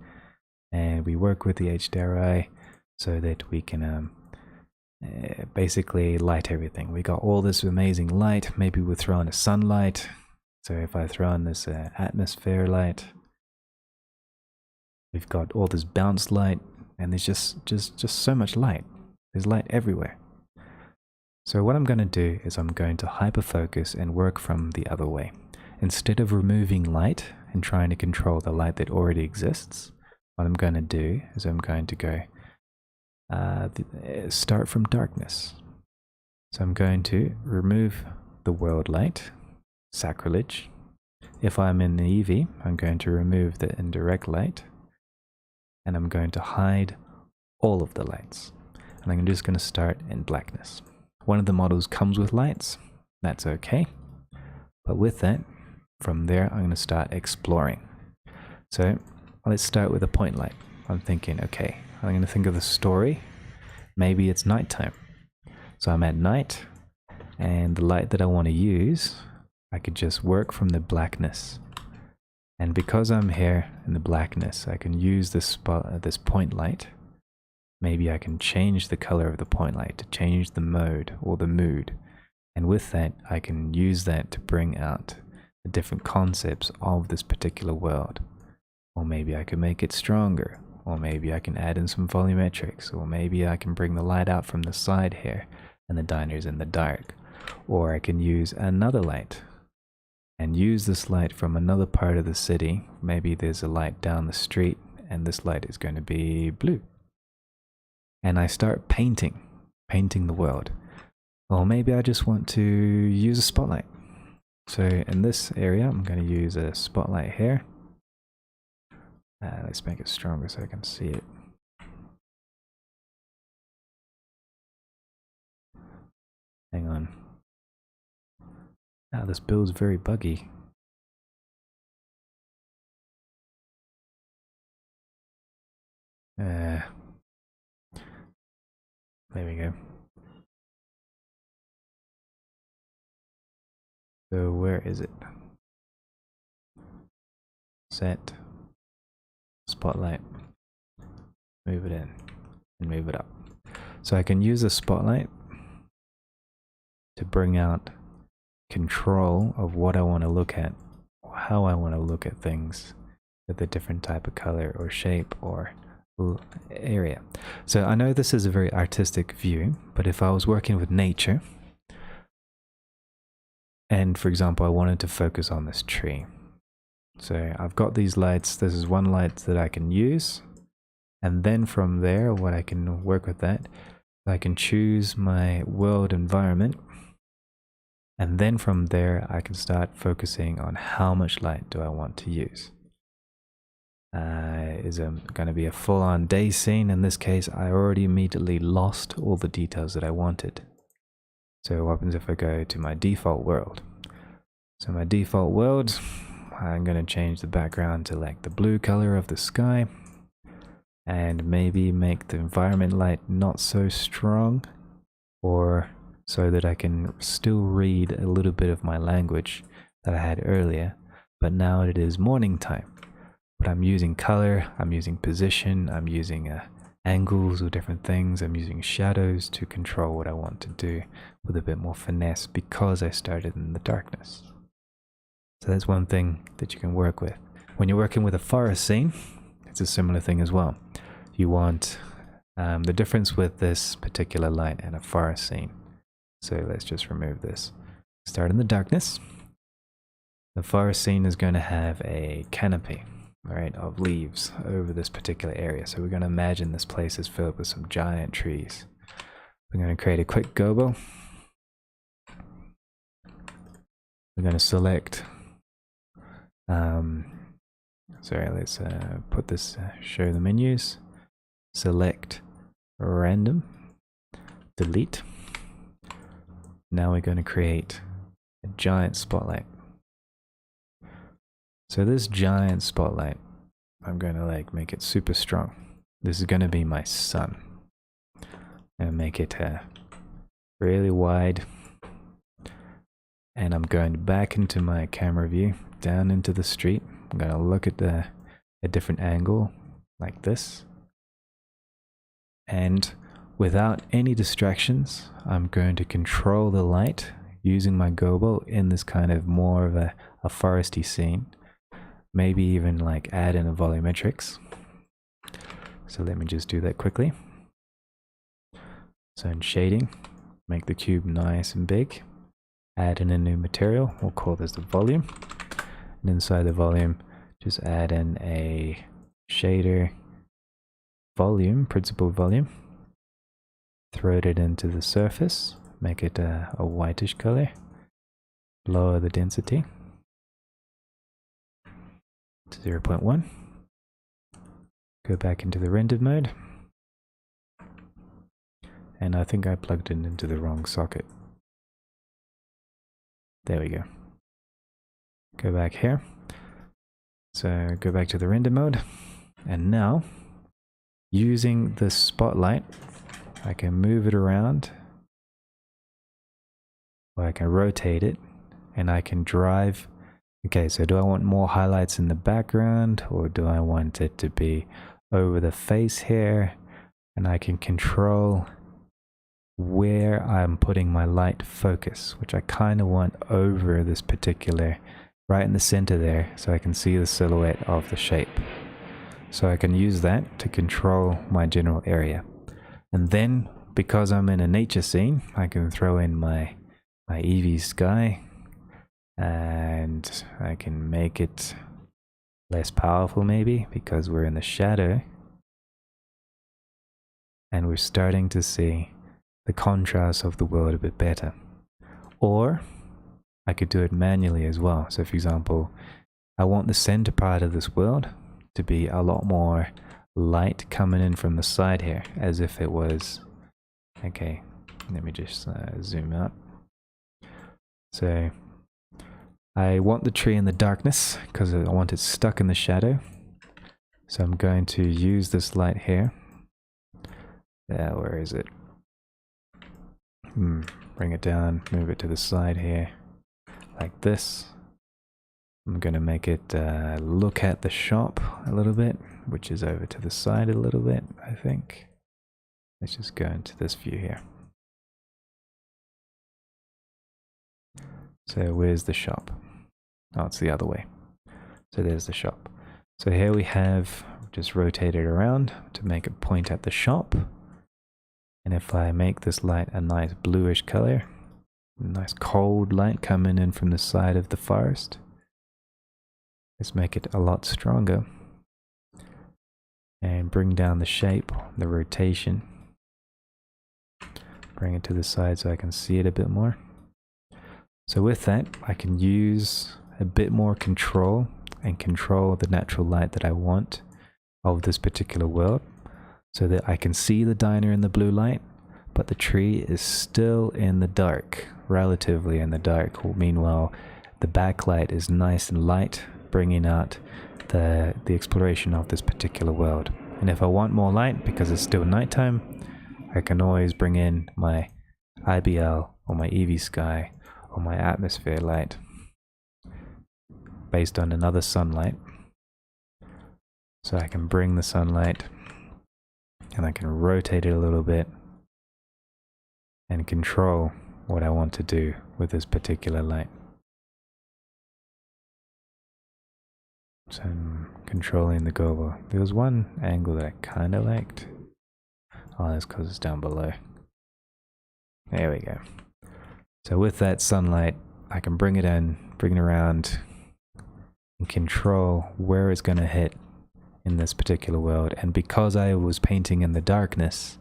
and we work with the HDRI so that we can basically light everything. We got all this amazing light. Maybe we'll throw in a sunlight. So if I throw in this atmosphere light, we've got all this bounce light, and there's just so much light. There's light everywhere. So what I'm going to do is I'm going to hyperfocus and work from the other way. Instead of removing light and trying to control the light that already exists, what I'm going to do is I'm going to go start from darkness. So I'm going to remove the world light, sacrilege. If I'm in the Eevee, I'm going to remove the indirect light, and I'm going to hide all of the lights. And I'm just going to start in blackness. One of the models comes with lights, that's okay. But with that, from there, I'm going to start exploring. So let's start with a point light. I'm thinking, okay, I'm going to think of the story. Maybe it's nighttime. So I'm at night, and the light that I want to use, I could just work from the blackness. And because I'm here in the blackness, I can use this point light. Maybe I can change the color of the point light to change the mode or the mood. And with that, I can use that to bring out the different concepts of this particular world. Or maybe I can make it stronger. Or maybe I can add in some volumetrics. Or maybe I can bring the light out from the side here and the diner's in the dark. Or I can use another light and use this light from another part of the city. Maybe there's a light down the street and this light is going to be blue. And I start painting the world. Or maybe I just want to use a spotlight. So in this area, I'm going to use a spotlight here. Let's make it stronger so I can see it. Hang on. Now this build's very buggy. There we go. So where is it? Set. Spotlight. Move it in and move it up. So I can use a spotlight to bring out control of what I want to look at, or how I want to look at things with a different type of color or shape or area. So I know this is a very artistic view, but if I was working with nature, and for example, I wanted to focus on this tree. So I've got these lights. This is one light that I can use. And then from there, what I can work with that, I can choose my world environment. And then from there, I can start focusing on how much light do I want to use. Is it going to be a full-on day scene? In this case, I already immediately lost all the details that I wanted. So what happens if I go to my default world? So my default world, I'm going to change the background to like the blue color of the sky. And maybe make the environment light not so strong, or so that I can still read a little bit of my language that I had earlier, but now it is morning time. But I'm using color, I'm using position, I'm using angles or different things, I'm using shadows to control what I want to do with a bit more finesse because I started in the darkness. So that's one thing that you can work with. When you're working with a forest scene, it's a similar thing as well. You want the difference with this particular light and a forest scene. So let's just remove this. Start in the darkness. The forest scene is going to have a canopy, right, of leaves over this particular area. So we're going to imagine this place is filled with some giant trees. We're going to create a quick gobo. We're going to select let's put this, show the menus, select random, delete. Now we're going to create a giant spotlight. So this giant spotlight, I'm going to like make it super strong. This is going to be my sun. I'm going to make it really wide. And I'm going back into my camera view, down into the street. I'm going to look at a different angle like this. And without any distractions, I'm going to control the light using my gobo in this kind of more of a foresty scene. Maybe even like add in a volumetrics. So let me just do that quickly. So in shading, make the cube nice and big. Add in a new material, we'll call this the volume. And inside the volume, just add in a shader volume, principal volume. Throw it into the surface, make it a whitish color. Lower the density to 0.1. Go back into the rendered mode. And I think I plugged it into the wrong socket. There we go. Go back here. So go back to the render mode. And now, using the spotlight, I can move it around. Or I can rotate it. And I can drive. Okay, so do I want more highlights in the background? Or do I want it to be over the face here? And I can control where I'm putting my light focus, which I kind of want over this particular, right in the center there, so I can see the silhouette of the shape. So I can use that to control my general area. And then, because I'm in a nature scene, I can throw in my Eevee sky, and I can make it less powerful maybe because we're in the shadow. And we're starting to see the contrast of the world a bit better. Or I could do it manually as well. So for example, I want the center part of this world to be a lot more light coming in from the side here, as if it was, okay, let me just zoom out. So I want the tree in the darkness because I want it stuck in the shadow. So I'm going to use this light here. Where is it? Bring it down, move it to the side here, like this. I'm going to make it look at the shop a little bit, which is over to the side a little bit, I think. Let's just go into this view here. So where's the shop? Oh, it's the other way. So there's the shop. So here we have just rotated around to make it point at the shop. And if I make this light a nice bluish color, a nice cold light coming in from the side of the forest, let's make it a lot stronger. And bring down the shape, the rotation. Bring it to the side so I can see it a bit more. So with that, I can use a bit more control and control the natural light that I want of this particular world, so that I can see the diner in the blue light, but the tree is still in the dark, relatively in the dark. Meanwhile, the backlight is nice and light, bringing out the exploration of this particular world. And if I want more light, because it's still nighttime, I can always bring in my IBL or my Eevee sky or my atmosphere light based on another sunlight. So I can bring the sunlight and I can rotate it a little bit and control what I want to do with this particular light. So I'm controlling the gobo. There was one angle that I kind of liked. Oh, that's because it's down below. There we go. So with that sunlight, I can bring it in, bring it around, and control where it's going to hit in this particular world. And because I was painting in the darkness,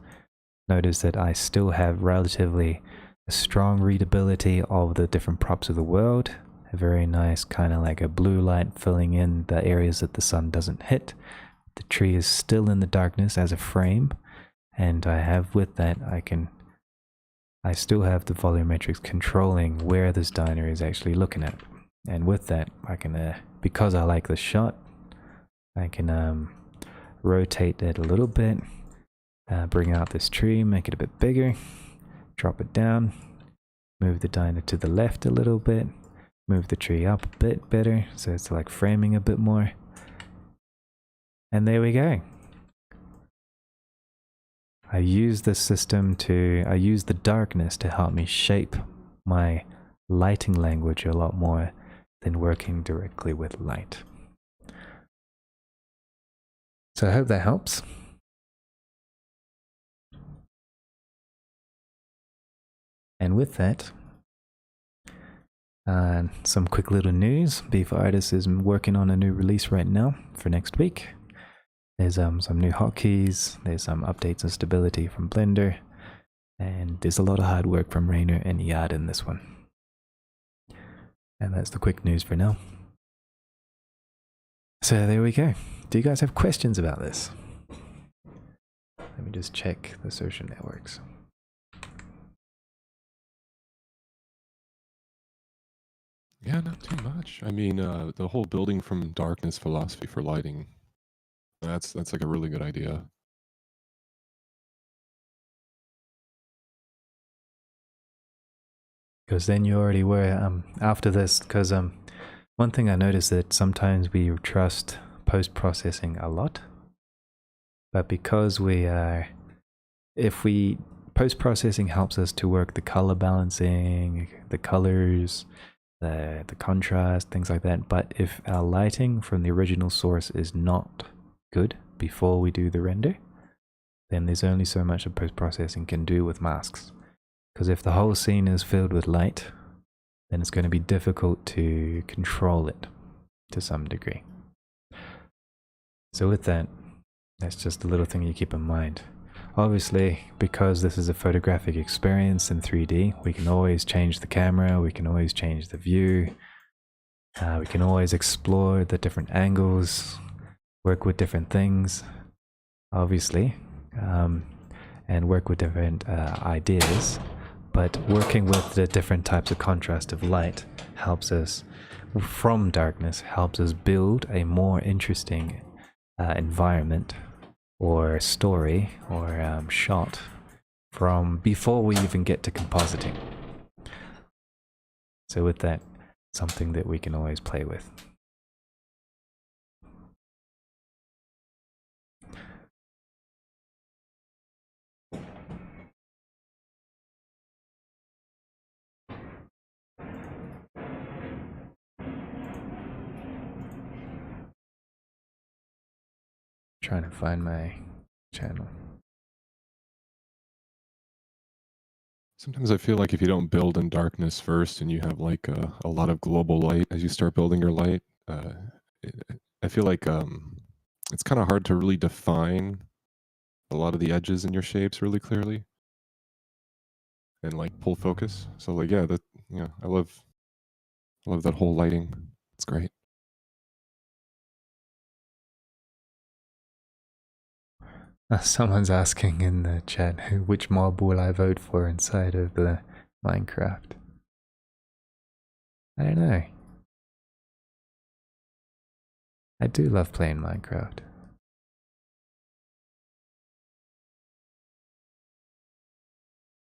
notice that I still have relatively a strong readability of the different props of the world. A very nice kind of like a blue light filling in the areas that the sun doesn't hit. The tree is still in the darkness as a frame, and I have with that I still have the volumetrics controlling where this diner is actually looking at. And with that, I can, because I like the shot, I can rotate it a little bit, bring out this tree, make it a bit bigger, drop it down, move the diner to the left a little bit, move the tree up a bit better, so it's like framing a bit more. And there we go. I use this system I use the darkness to help me shape my lighting language a lot more than working directly with light. So I hope that helps. And with that, some quick little news. Bforartists is working on a new release right now for next week. There's some new hotkeys, there's some updates and stability from Blender, and there's a lot of hard work from Rainer and Yad in this one. And that's the quick news for now. So there we go. Do you guys have questions about this? Let me just check the social networks. Yeah, not too much. I mean, the whole building from darkness philosophy for lighting, that's like a really good idea. Because then you already were after this, because one thing I noticed that sometimes we trust post-processing a lot, but because post-processing helps us to work the color balancing, the colors, the contrast, things like that. But if our lighting from the original source is not good before we do the render, then there's only so much that post-processing can do with masks. Because if the whole scene is filled with light, then it's going to be difficult to control it to some degree. So with that, that's just a little thing you keep in mind. Obviously, because this is a photographic experience in 3D, we can always change the camera, we can always change the view, we can always explore the different angles, work with different things, obviously, and work with different ideas. But working with the different types of contrast of light helps us, from darkness, helps us build a more interesting environment or story or shot from before we even get to compositing. So with that, something that we can always play with. Trying to find my channel. Sometimes I feel like if you don't build in darkness first and you have like a lot of global light as you start building your light, I feel like it's kind of hard to really define a lot of the edges in your shapes really clearly and like pull focus. So like, yeah, I love that whole lighting. It's great. Someone's asking in the chat, which mob will I vote for inside of the Minecraft? I don't know. I do love playing Minecraft.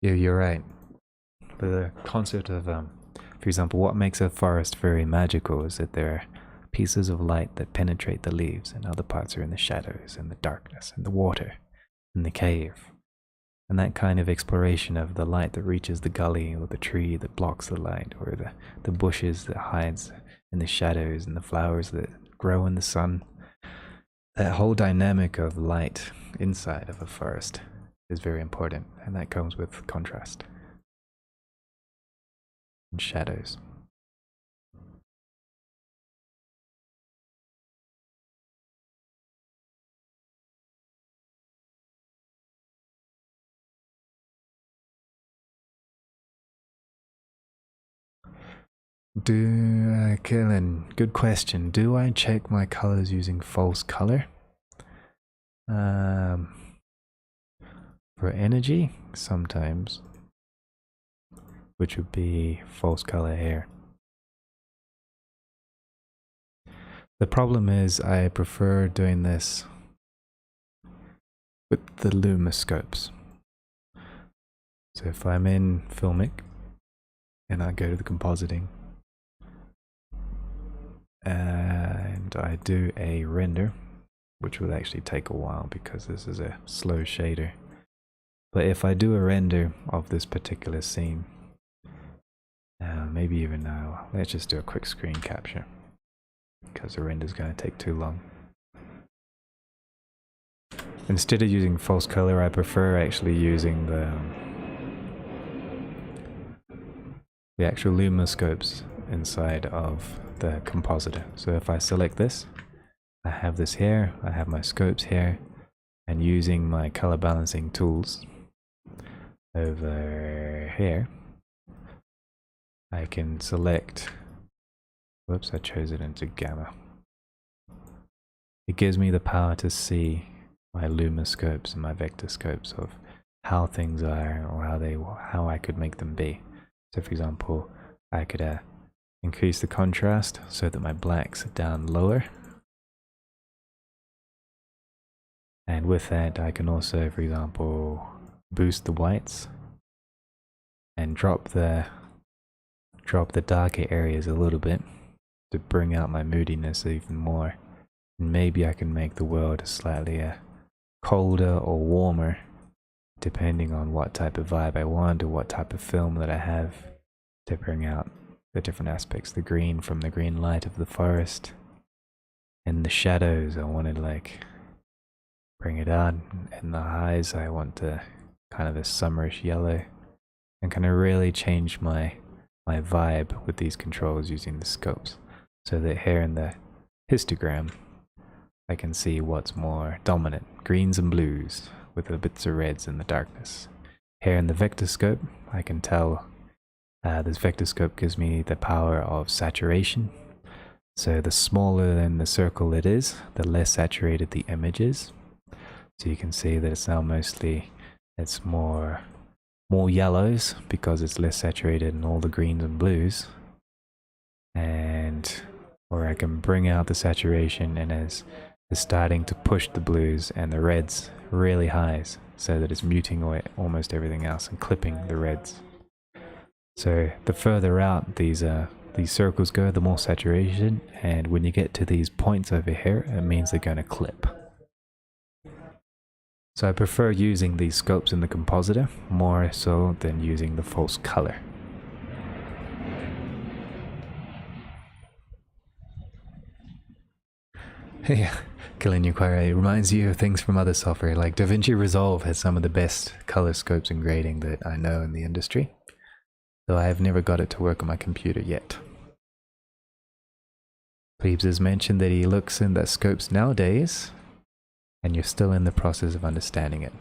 Yeah, you're right. The concept of, for example, what makes a forest very magical is that there are pieces of light that penetrate the leaves, and other parts are in the shadows and the darkness and the water and the cave. And that kind of exploration of the light that reaches the gully or the tree that blocks the light, or the bushes that hides in the shadows and the flowers that grow in the sun. That whole dynamic of light inside of a forest is very important, and that comes with contrast and shadows. Killen, good question. Do I check my colors using false color? For energy, sometimes, which would be false color here. The problem is I prefer doing this with the Luma scopes. So if I'm in Filmic and I go to the compositing and I do a render, which will actually take a while because this is a slow shader. But if I do a render of this particular scene, maybe even now, let's just do a quick screen capture because the render is going to take too long. Instead of using false color, I prefer actually using the actual Luma scopes inside of the compositor. So if I select this, I have this here, I have my scopes here, and using my color balancing tools over here, I can select, whoops, I chose it into gamma. It gives me the power to see my Luma scopes and my vector scopes of how things are or how I could make them be. So for example, I could increase the contrast so that my blacks are down lower. And with that, I can also, for example, boost the whites and drop the darker areas a little bit to bring out my moodiness even more. And maybe I can make the world slightly colder or warmer, depending on what type of vibe I want or what type of film that I have, to bring out the different aspects. The green from the green light of the forest, and the shadows, I wanted like bring it out. In the highs, I want to kind of this summerish yellow, and kind of really change my vibe with these controls using the scopes, so that here in the histogram I can see what's more dominant, greens and blues with the bits of reds in the darkness. Here in the vector scope I can tell this vector scope gives me the power of saturation, so the smaller than the circle it is, the less saturated the image is. So you can see that it's now mostly, it's more yellows because it's less saturated in all the greens and blues. And or I can bring out the saturation and it's starting to push the blues and the reds really highs, so that it's muting away almost everything else and clipping the reds. So the further out these circles go, the more saturation, and when you get to these points over here, it means they're going to clip. So I prefer using these scopes in the compositor more so than using the false color. Yeah, killing your query reminds you of things from other software, like DaVinci Resolve has some of the best color scopes and grading that I know in the industry, though I have never got it to work on my computer yet. Plebes has mentioned that he looks in the scopes nowadays, and you're still in the process of understanding it.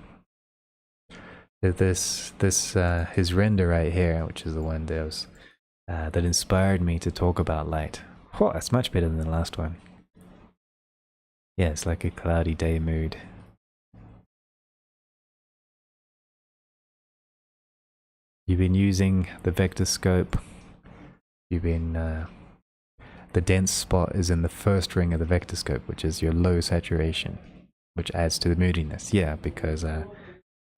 His render right here, which is the one that inspired me to talk about light. Oh, that's much better than the last one. Yeah, it's like a cloudy day mood. You've been using the vector scope. You've been the dense spot is in the first ring of the vector scope, which is your low saturation, which adds to the moodiness. Yeah, because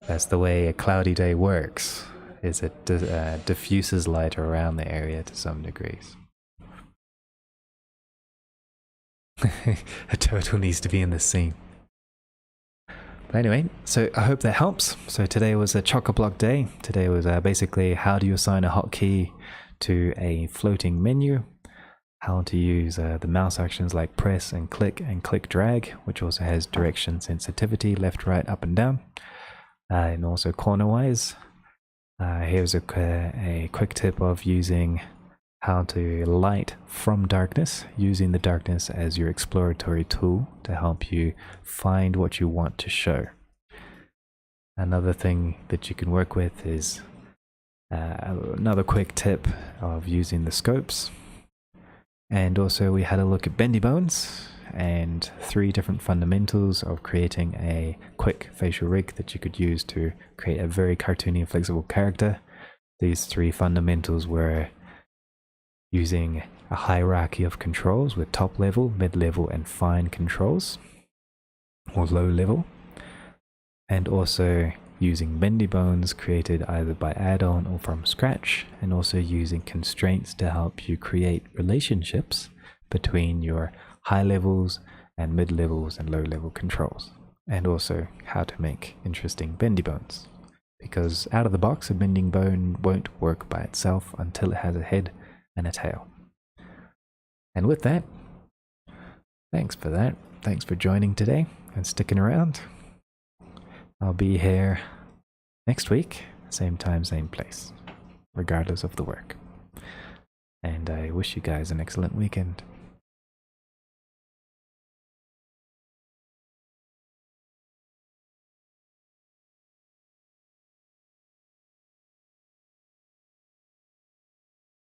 that's the way a cloudy day works. Is it diffuses light around the area to some degrees. A turtle needs to be in this scene. But anyway, so I hope that helps. So today was a chock-a-block day. Today was basically how do you assign a hotkey to a floating menu, how to use the mouse actions like press and click drag, which also has direction sensitivity, left, right, up and down, and also corner-wise. Here's a quick tip of using how to light from darkness, using the darkness as your exploratory tool to help you find what you want to show. Another thing that you can work with is another quick tip of using the scopes. And also we had a look at Bendy Bones and 3 different fundamentals of creating a quick facial rig that you could use to create a very cartoony and flexible character. These 3 fundamentals were using a hierarchy of controls with top level, mid level, and fine controls, or low level, and also using Bendy Bones created either by add-on or from scratch, and also using constraints to help you create relationships between your high levels and mid levels and low level controls, and also how to make interesting bendy bones, because out of the box a bending bone won't work by itself until it has a head and a tail. And with that, thanks for that. Thanks for joining today and sticking around. I'll be here next week, same time, same place, regardless of the work. And I wish you guys an excellent weekend.